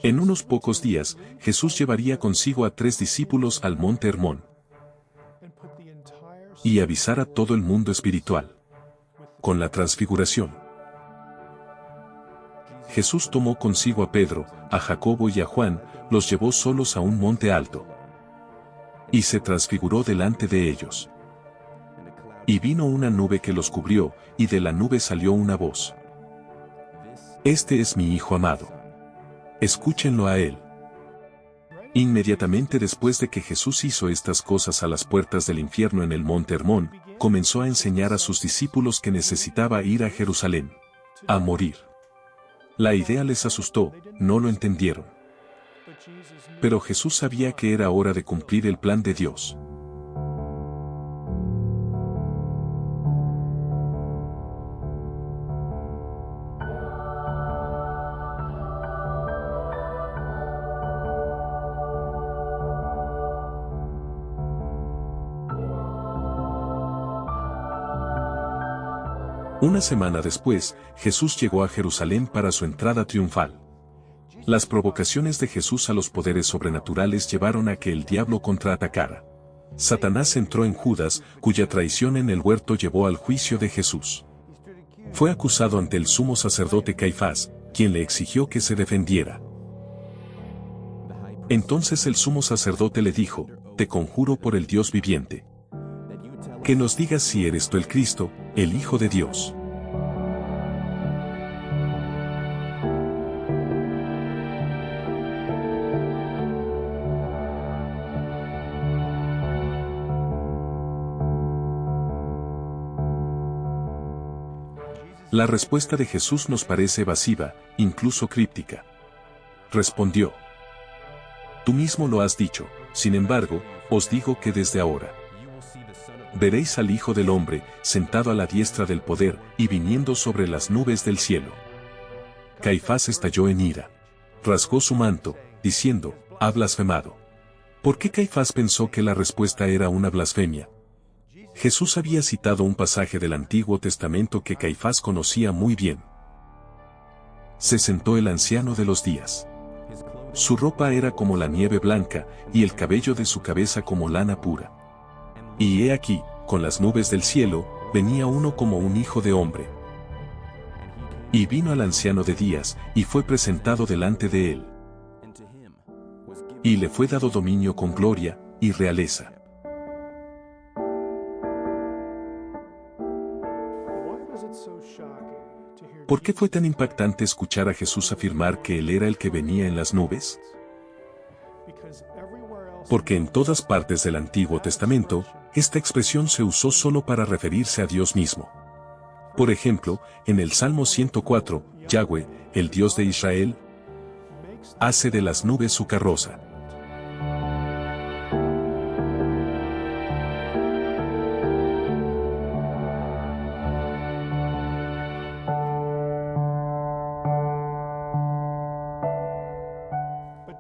En unos pocos días, Jesús llevaría consigo a 3 discípulos al monte Hermón y avisar a todo el mundo espiritual. Con la transfiguración, Jesús tomó consigo a Pedro, a Jacobo y a Juan, los llevó solos a un monte alto y se transfiguró delante de ellos. Y vino una nube que los cubrió, y de la nube salió una voz. Este es mi Hijo amado. Escúchenlo a él. Inmediatamente después de que Jesús hizo estas cosas a las puertas del infierno en el monte Hermón, comenzó a enseñar a sus discípulos que necesitaba ir a Jerusalén a morir. La idea les asustó, no lo entendieron. Pero Jesús sabía que era hora de cumplir el plan de Dios. Una semana después, Jesús llegó a Jerusalén para su entrada triunfal. Las provocaciones de Jesús a los poderes sobrenaturales llevaron a que el diablo contraatacara. Satanás entró en Judas, cuya traición en el huerto llevó al juicio de Jesús. Fue acusado ante el sumo sacerdote Caifás, quien le exigió que se defendiera. Entonces el sumo sacerdote le dijo, te conjuro por el Dios viviente, que nos digas si eres tú el Cristo, el Hijo de Dios. La respuesta de Jesús nos parece evasiva, incluso críptica. Respondió, tú mismo lo has dicho, sin embargo, os digo que desde ahora veréis al Hijo del Hombre, sentado a la diestra del poder, y viniendo sobre las nubes del cielo. Caifás estalló en ira. Rasgó su manto, diciendo, ha blasfemado. ¿Por qué Caifás pensó que la respuesta era una blasfemia? Jesús había citado un pasaje del Antiguo Testamento que Caifás conocía muy bien. Se sentó el anciano de los días. Su ropa era como la nieve blanca, y el cabello de su cabeza como lana pura. Y he aquí, con las nubes del cielo, venía uno como un hijo de hombre. Y vino al anciano de días, y fue presentado delante de él. Y le fue dado dominio con gloria, y realeza. ¿Por qué fue tan impactante escuchar a Jesús afirmar que Él era el que venía en las nubes? Porque en todas partes del Antiguo Testamento, esta expresión se usó solo para referirse a Dios mismo. Por ejemplo, en el Salmo 104, Yahweh, el Dios de Israel, hace de las nubes su carroza.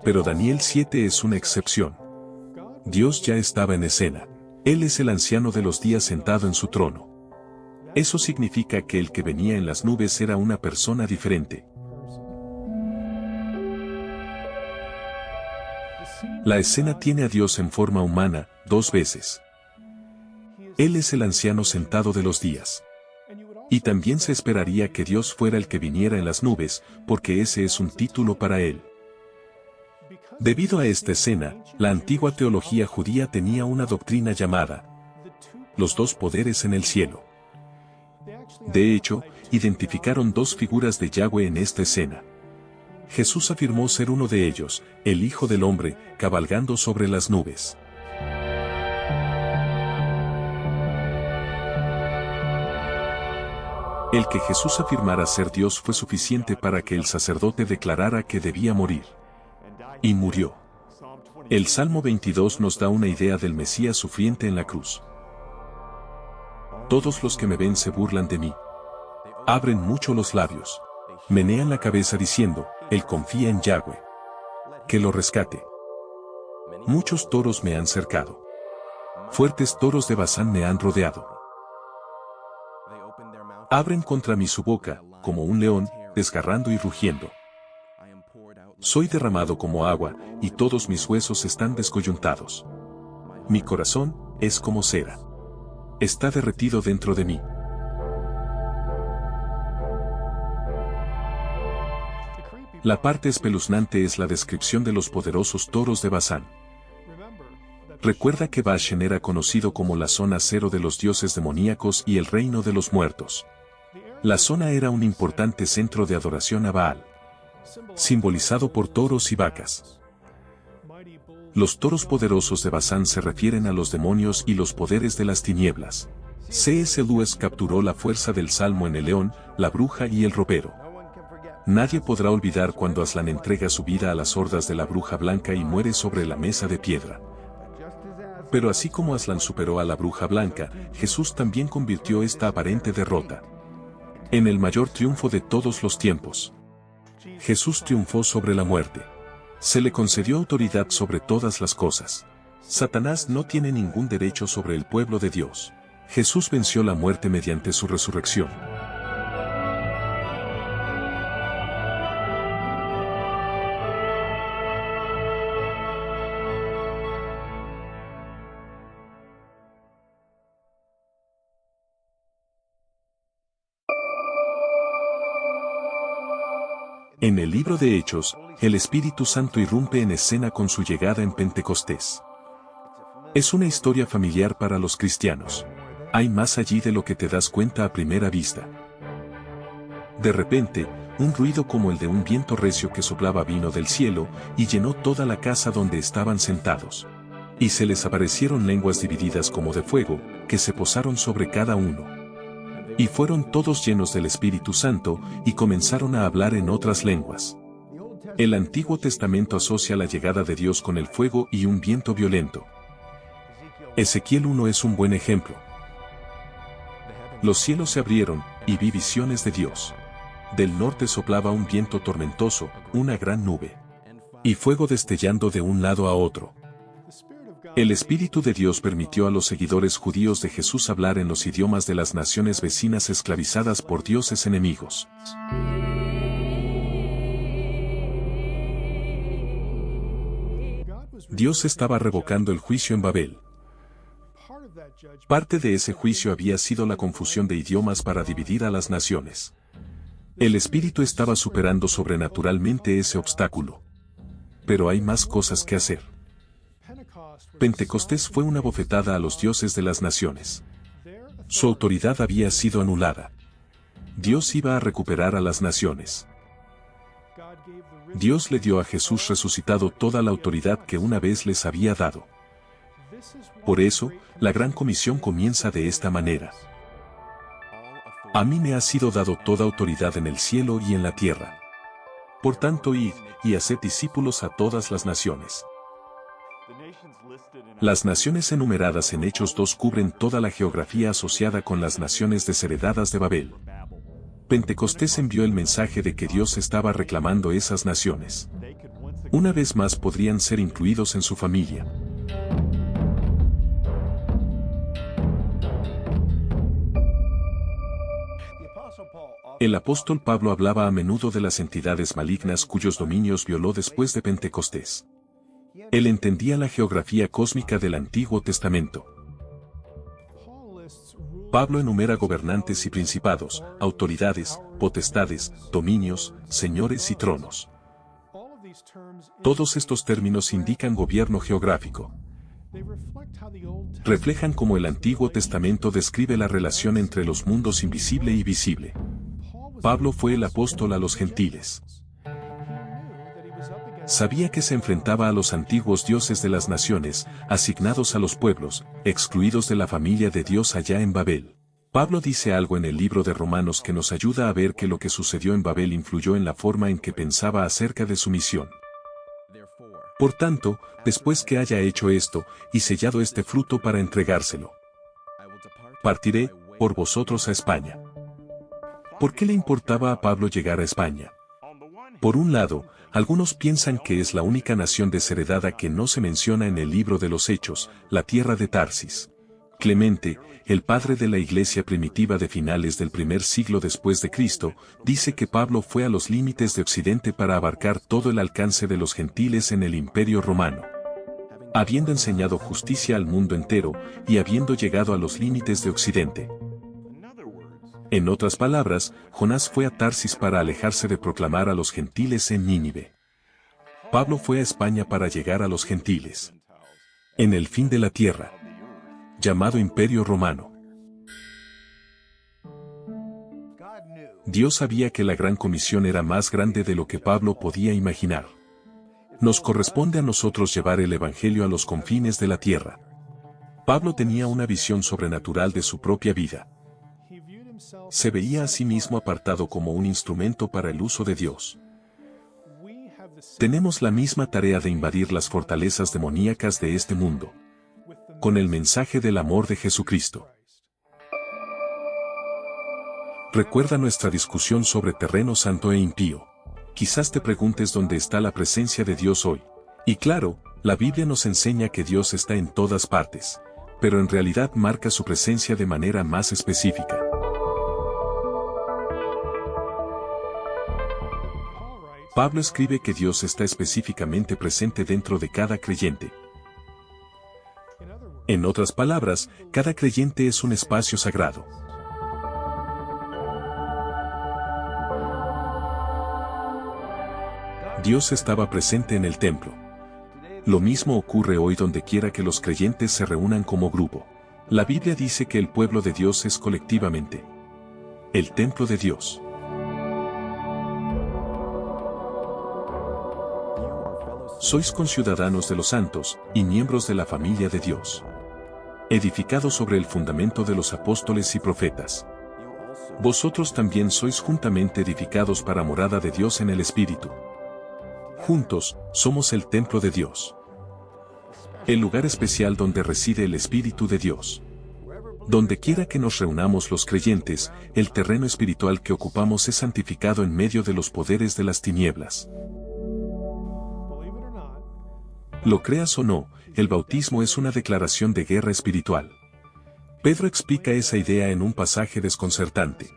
Pero Daniel 7 es una excepción. Dios ya estaba en escena. Él es el anciano de los días sentado en su trono. Eso significa que el que venía en las nubes era una persona diferente. La escena tiene a Dios en forma humana, 2 veces. Él es el anciano sentado de los días. Y también se esperaría que Dios fuera el que viniera en las nubes, porque ese es un título para él. Debido a esta escena, la antigua teología judía tenía una doctrina llamada los 2 poderes en el cielo. De hecho, identificaron 2 figuras de Yahweh en esta escena. Jesús afirmó ser uno de ellos, el Hijo del Hombre, cabalgando sobre las nubes. El que Jesús afirmara ser Dios fue suficiente para que el sacerdote declarara que debía morir. Y murió. El Salmo 22 nos da una idea del Mesías sufriente en la cruz. Todos los que me ven se burlan de mí. Abren mucho los labios. Menean la cabeza diciendo, él confía en Yahweh. Que lo rescate. Muchos toros me han cercado. Fuertes toros de Basán me han rodeado. Abren contra mí su boca, como un león, desgarrando y rugiendo. Soy derramado como agua, y todos mis huesos están descoyuntados. Mi corazón es como cera. Está derretido dentro de mí. La parte espeluznante es la descripción de los poderosos toros de Basán. Recuerda que Bashan era conocido como la zona cero de los dioses demoníacos y el reino de los muertos. La zona era un importante centro de adoración a Baal, simbolizado por toros y vacas. Los toros poderosos de Basán se refieren a los demonios y los poderes de las tinieblas. C.S. Lewis capturó la fuerza del salmo en el león, la bruja y el ropero. Nadie podrá olvidar cuando Aslan entrega su vida a las hordas de la bruja blanca y muere sobre la mesa de piedra. Pero así como Aslan superó a la bruja blanca, Jesús también convirtió esta aparente derrota en el mayor triunfo de todos los tiempos. Jesús triunfó sobre la muerte. Se le concedió autoridad sobre todas las cosas. Satanás no tiene ningún derecho sobre el pueblo de Dios. Jesús venció la muerte mediante su resurrección. En el libro de Hechos, el Espíritu Santo irrumpe en escena con su llegada en Pentecostés. Es una historia familiar para los cristianos. Hay más allí de lo que te das cuenta a primera vista. De repente, un ruido como el de un viento recio que soplaba vino del cielo, y llenó toda la casa donde estaban sentados. Y se les aparecieron lenguas divididas como de fuego, que se posaron sobre cada uno. Y fueron todos llenos del Espíritu Santo, y comenzaron a hablar en otras lenguas. El Antiguo Testamento asocia la llegada de Dios con el fuego y un viento violento. Ezequiel 1 es un buen ejemplo. Los cielos se abrieron, y vi visiones de Dios. Del norte soplaba un viento tormentoso, una gran nube. Y fuego destellando de un lado a otro. El Espíritu de Dios permitió a los seguidores judíos de Jesús hablar en los idiomas de las naciones vecinas esclavizadas por dioses enemigos. Dios estaba revocando el juicio en Babel. Parte de ese juicio había sido la confusión de idiomas para dividir a las naciones. El Espíritu estaba superando sobrenaturalmente ese obstáculo. Pero hay más cosas que hacer. Pentecostés fue una bofetada a los dioses de las naciones. Su autoridad había sido anulada. Dios iba a recuperar a las naciones. Dios le dio a Jesús resucitado toda la autoridad que una vez les había dado. Por eso, la gran comisión comienza de esta manera. A mí me ha sido dado toda autoridad en el cielo y en la tierra. Por tanto, id, y haced discípulos a todas las naciones. Las naciones enumeradas en Hechos 2 cubren toda la geografía asociada con las naciones desheredadas de Babel. Pentecostés envió el mensaje de que Dios estaba reclamando esas naciones. una vez más podrían ser incluidos en su familia. El apóstol Pablo hablaba a menudo de las entidades malignas cuyos dominios violó después de Pentecostés. Él entendía la geografía cósmica del Antiguo Testamento. Pablo enumera gobernantes y principados, autoridades, potestades, dominios, señores y tronos. Todos estos términos indican gobierno geográfico. Reflejan cómo el Antiguo Testamento describe la relación entre los mundos invisible y visible. Pablo fue el apóstol a los gentiles. Sabía que se enfrentaba a los antiguos dioses de las naciones, asignados a los pueblos, excluidos de la familia de Dios allá en Babel. Pablo dice algo en el libro de Romanos que nos ayuda a ver que lo que sucedió en Babel influyó en la forma en que pensaba acerca de su misión. Por tanto, después que haya hecho esto, y sellado este fruto para entregárselo, partiré, por vosotros a España. ¿Por qué le importaba a Pablo llegar a España? Por un lado, algunos piensan que es la única nación desheredada que no se menciona en el libro de los Hechos, la tierra de Tarsis. Clemente, el padre de la iglesia primitiva de finales del primer siglo después de Cristo, dice que Pablo fue a los límites de Occidente para abarcar todo el alcance de los gentiles en el Imperio Romano. Habiendo enseñado justicia al mundo entero, y habiendo llegado a los límites de Occidente. En otras palabras, Jonás fue a Tarsis para alejarse de proclamar a los gentiles en Nínive. Pablo fue a España para llegar a los gentiles. En el fin de la tierra, llamado Imperio Romano. Dios sabía que la gran comisión era más grande de lo que Pablo podía imaginar. Nos corresponde a nosotros llevar el Evangelio a los confines de la tierra. Pablo tenía una visión sobrenatural de su propia vida. Se veía a sí mismo apartado como un instrumento para el uso de Dios. Tenemos la misma tarea de invadir las fortalezas demoníacas de este mundo, con el mensaje del amor de Jesucristo. Recuerda nuestra discusión sobre terreno santo e impío. Quizás te preguntes dónde está la presencia de Dios hoy. Y claro, la Biblia nos enseña que Dios está en todas partes, pero en realidad marca su presencia de manera más específica. Pablo escribe que Dios está específicamente presente dentro de cada creyente. En otras palabras, cada creyente es un espacio sagrado. Dios estaba presente en el templo. Lo mismo ocurre hoy donde quiera que los creyentes se reúnan como grupo. La Biblia dice que el pueblo de Dios es colectivamente el templo de Dios. Sois conciudadanos de los santos, y miembros de la familia de Dios, edificados sobre el fundamento de los apóstoles y profetas. Vosotros también sois juntamente edificados para morada de Dios en el Espíritu. Juntos, somos el templo de Dios. El lugar especial donde reside el Espíritu de Dios. Donde quiera que nos reunamos los creyentes, el terreno espiritual que ocupamos es santificado en medio de los poderes de las tinieblas. Lo creas o no, el bautismo es una declaración de guerra espiritual. Pedro explica esa idea en un pasaje desconcertante.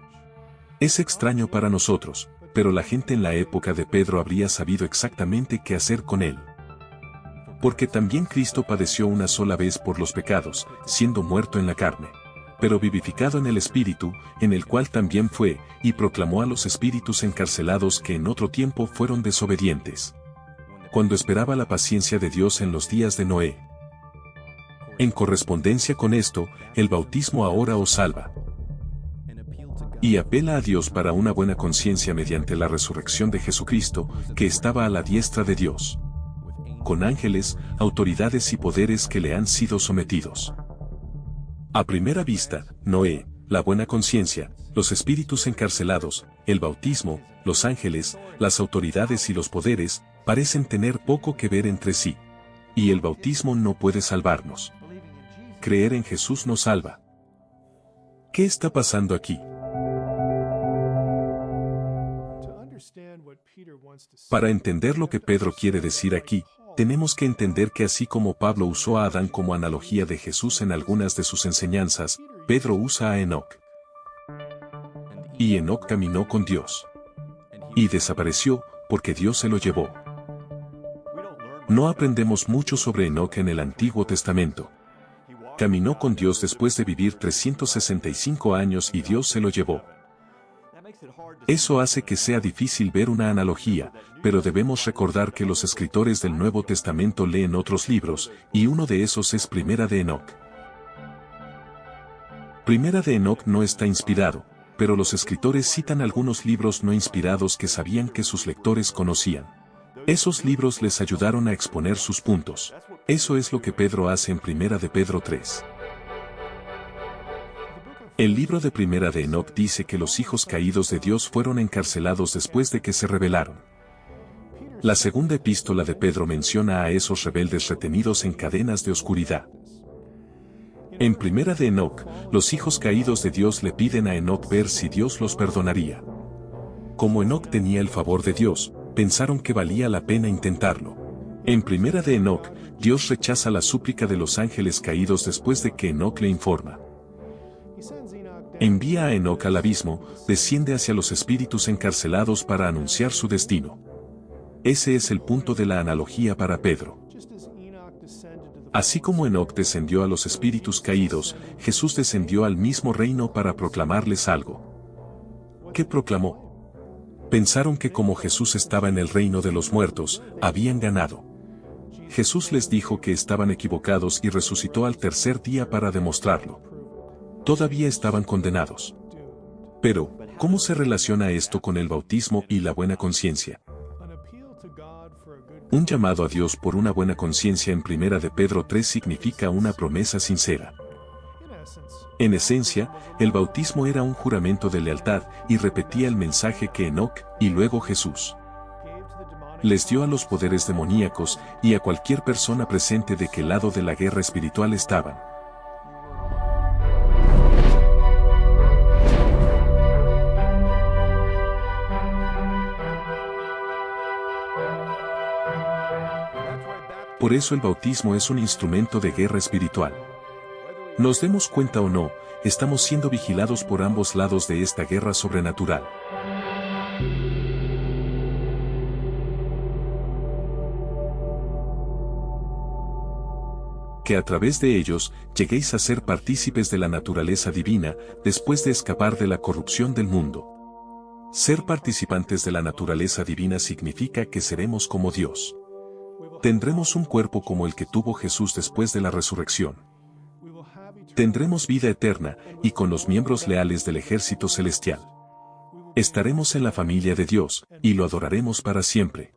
Es extraño para nosotros, pero la gente en la época de Pedro habría sabido exactamente qué hacer con él. Porque también Cristo padeció una sola vez por los pecados, siendo muerto en la carne, pero vivificado en el Espíritu, en el cual también fue, y proclamó a los espíritus encarcelados que en otro tiempo fueron desobedientes, cuando esperaba la paciencia de Dios en los días de Noé. En correspondencia con esto, el bautismo ahora os salva. Y apela a Dios para una buena conciencia mediante la resurrección de Jesucristo, que estaba a la diestra de Dios, con ángeles, autoridades y poderes que le han sido sometidos. A primera vista, Noé, la buena conciencia, los espíritus encarcelados, el bautismo, los ángeles, las autoridades y los poderes, parecen tener poco que ver entre sí. Y el bautismo no puede salvarnos. Creer en Jesús nos salva. ¿Qué está pasando aquí? Para entender lo que Pedro quiere decir aquí, tenemos que entender que así como Pablo usó a Adán como analogía de Jesús en algunas de sus enseñanzas, Pedro usa a Enoc. Y Enoc caminó con Dios. Y desapareció, porque Dios se lo llevó. No aprendemos mucho sobre Enoc en el Antiguo Testamento. Caminó con Dios después de vivir 365 años y Dios se lo llevó. Eso hace que sea difícil ver una analogía, pero debemos recordar que los escritores del Nuevo Testamento leen otros libros, y uno de esos es Primera de Enoc. Primera de Enoc no está inspirado, pero los escritores citan algunos libros no inspirados que sabían que sus lectores conocían. Esos libros les ayudaron a exponer sus puntos. Eso es lo que Pedro hace en Primera de Pedro 3. El libro de Primera de Enoc dice que los hijos caídos de Dios fueron encarcelados después de que se rebelaron. La segunda epístola de Pedro menciona a esos rebeldes retenidos en cadenas de oscuridad. En Primera de Enoc, los hijos caídos de Dios le piden a Enoc ver si Dios los perdonaría. Como Enoc tenía el favor de Dios, pensaron que valía la pena intentarlo. En Primera de Enoc, Dios rechaza la súplica de los ángeles caídos después de que Enoc le informa. Envía a Enoc al abismo, desciende hacia los espíritus encarcelados para anunciar su destino. Ese es el punto de la analogía para Pedro. Así como Enoc descendió a los espíritus caídos, Jesús descendió al mismo reino para proclamarles algo. ¿Qué proclamó? Pensaron que como Jesús estaba en el reino de los muertos, habían ganado. Jesús les dijo que estaban equivocados y resucitó al tercer día para demostrarlo. Todavía estaban condenados. Pero, ¿cómo se relaciona esto con el bautismo y la buena conciencia? Un llamado a Dios por una buena conciencia en Primera de Pedro 3 significa una promesa sincera. En esencia, el bautismo era un juramento de lealtad y repetía el mensaje que Enoc, y luego Jesús, les dio a los poderes demoníacos y a cualquier persona presente de qué lado de la guerra espiritual estaban. Por eso el bautismo es un instrumento de guerra espiritual. Nos demos cuenta o no, estamos siendo vigilados por ambos lados de esta guerra sobrenatural. Que a través de ellos, lleguéis a ser partícipes de la naturaleza divina, después de escapar de la corrupción del mundo. Ser participantes de la naturaleza divina significa que seremos como Dios. Tendremos un cuerpo como el que tuvo Jesús después de la resurrección. Tendremos vida eterna, y con los miembros leales del ejército celestial. Estaremos en la familia de Dios, y lo adoraremos para siempre.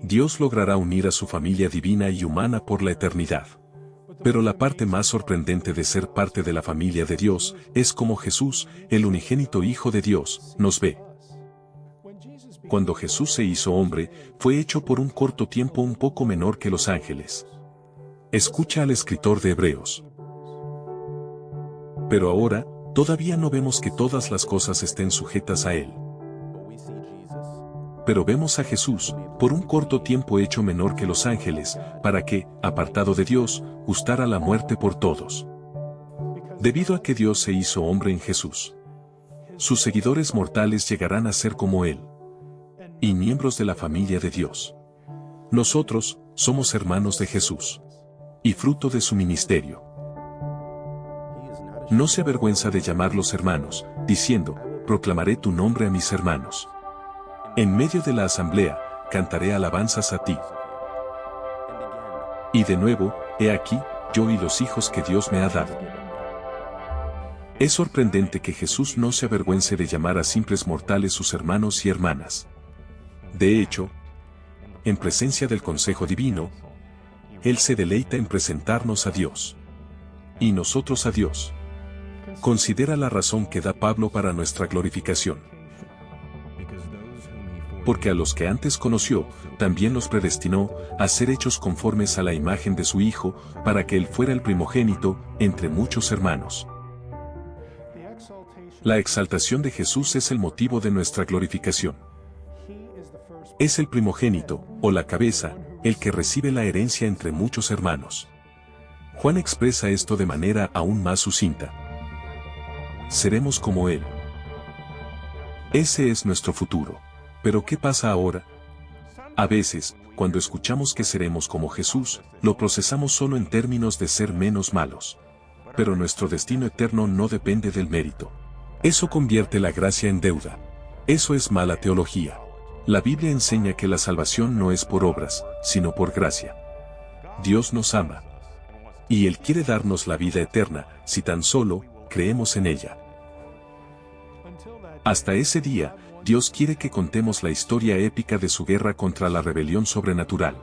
Dios logrará unir a su familia divina y humana por la eternidad. Pero la parte más sorprendente de ser parte de la familia de Dios, es como Jesús, el unigénito Hijo de Dios, nos ve. Cuando Jesús se hizo hombre, fue hecho por un corto tiempo un poco menor que los ángeles. Escucha al escritor de Hebreos. Pero ahora, todavía no vemos que todas las cosas estén sujetas a Él. Pero vemos a Jesús, por un corto tiempo hecho menor que los ángeles, para que, apartado de Dios, gustara la muerte por todos. Debido a que Dios se hizo hombre en Jesús, sus seguidores mortales llegarán a ser como Él. Y miembros de la familia de Dios. Nosotros, somos hermanos de Jesús. Y fruto de su ministerio. No se avergüenza de llamarlos hermanos, diciendo, proclamaré tu nombre a mis hermanos. En medio de la asamblea, cantaré alabanzas a ti. Y de nuevo, he aquí, yo y los hijos que Dios me ha dado. Es sorprendente que Jesús no se avergüence de llamar a simples mortales sus hermanos y hermanas. De hecho, en presencia del consejo divino, Él se deleita en presentarnos a Dios. Y nosotros a Dios. Considera la razón que da Pablo para nuestra glorificación. Porque a los que antes conoció, también los predestinó a ser hechos conformes a la imagen de su Hijo, para que Él fuera el primogénito entre muchos hermanos. La exaltación de Jesús es el motivo de nuestra glorificación. Es el primogénito, o la cabeza, el que recibe la herencia entre muchos hermanos. Juan expresa esto de manera aún más sucinta. Seremos como Él. Ese es nuestro futuro. Pero ¿qué pasa ahora? A veces, cuando escuchamos que seremos como Jesús, lo procesamos solo en términos de ser menos malos. Pero nuestro destino eterno no depende del mérito. Eso convierte la gracia en deuda. Eso es mala teología. La Biblia enseña que la salvación no es por obras, sino por gracia. Dios nos ama. Y Él quiere darnos la vida eterna, si tan solo creemos en ella. Hasta ese día, Dios quiere que contemos la historia épica de su guerra contra la rebelión sobrenatural.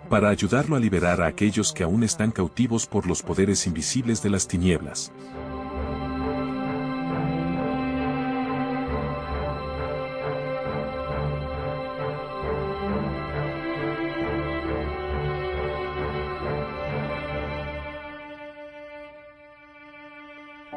Para ayudarlo a liberar a aquellos que aún están cautivos por los poderes invisibles de las tinieblas.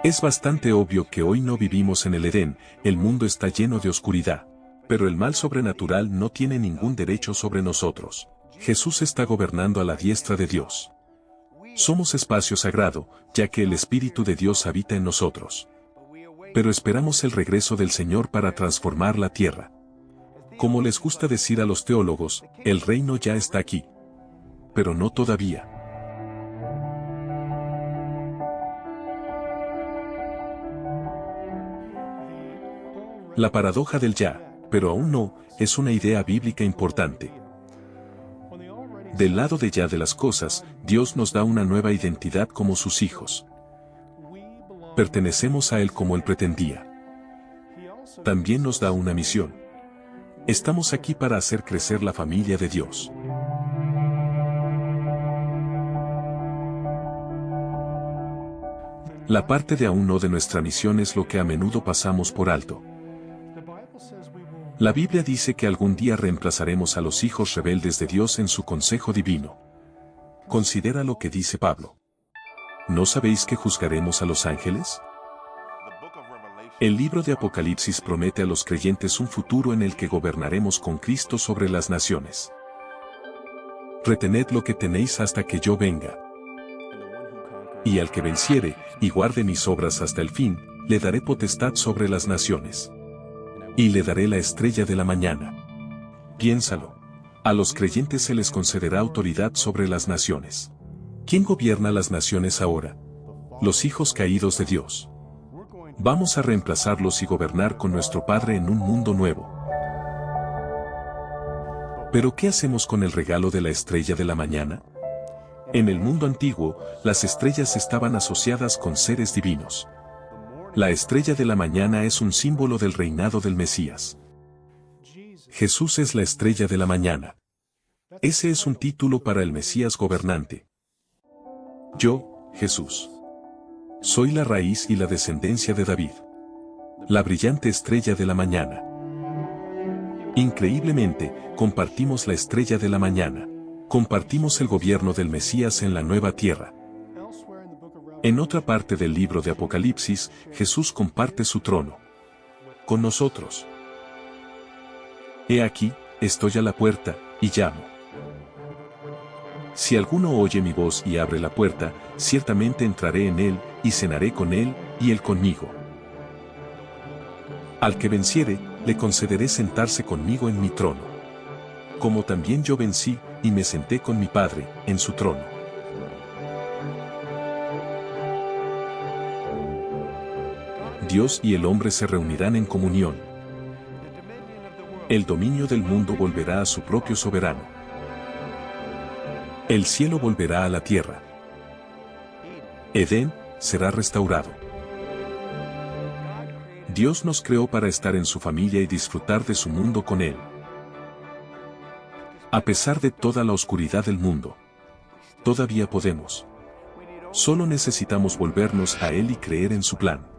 Es bastante obvio que hoy no vivimos en el Edén, el mundo está lleno de oscuridad. Pero el mal sobrenatural no tiene ningún derecho sobre nosotros. Jesús está gobernando a la diestra de Dios. Somos espacio sagrado, ya que el Espíritu de Dios habita en nosotros. Pero esperamos el regreso del Señor para transformar la tierra. Como les gusta decir a los teólogos, el reino ya está aquí. Pero no todavía. La paradoja del ya, pero aún no, es una idea bíblica importante. Del lado de ya de las cosas, Dios nos da una nueva identidad como sus hijos. Pertenecemos a Él como Él pretendía. También nos da una misión. Estamos aquí para hacer crecer la familia de Dios. La parte de aún no de nuestra misión es lo que a menudo pasamos por alto. La Biblia dice que algún día reemplazaremos a los hijos rebeldes de Dios en su consejo divino. Considera lo que dice Pablo. ¿No sabéis que juzgaremos a los ángeles? El libro de Apocalipsis promete a los creyentes un futuro en el que gobernaremos con Cristo sobre las naciones. Retened lo que tenéis hasta que yo venga. Y al que venciere, y guarde mis obras hasta el fin, le daré potestad sobre las naciones. Y le daré la estrella de la mañana. Piénsalo. A los creyentes se les concederá autoridad sobre las naciones. ¿Quién gobierna las naciones ahora? Los hijos caídos de Dios. Vamos a reemplazarlos y gobernar con nuestro Padre en un mundo nuevo. ¿Pero qué hacemos con el regalo de la estrella de la mañana? En el mundo antiguo, las estrellas estaban asociadas con seres divinos. La estrella de la mañana es un símbolo del reinado del Mesías. Jesús es la estrella de la mañana. Ese es un título para el Mesías gobernante. Yo, Jesús. Soy la raíz y la descendencia de David. La brillante estrella de la mañana. Increíblemente, compartimos la estrella de la mañana. Compartimos el gobierno del Mesías en la nueva tierra. En otra parte del libro de Apocalipsis, Jesús comparte su trono con nosotros. He aquí, estoy a la puerta, y llamo. Si alguno oye mi voz y abre la puerta, ciertamente entraré en él, y cenaré con él, y él conmigo. Al que venciere, le concederé sentarse conmigo en mi trono. Como también yo vencí, y me senté con mi Padre, en su trono. Dios y el hombre se reunirán en comunión. El dominio del mundo volverá a su propio soberano. El cielo volverá a la tierra. Edén será restaurado. Dios nos creó para estar en su familia y disfrutar de su mundo con Él. A pesar de toda la oscuridad del mundo, todavía podemos. Solo necesitamos volvernos a Él y creer en su plan.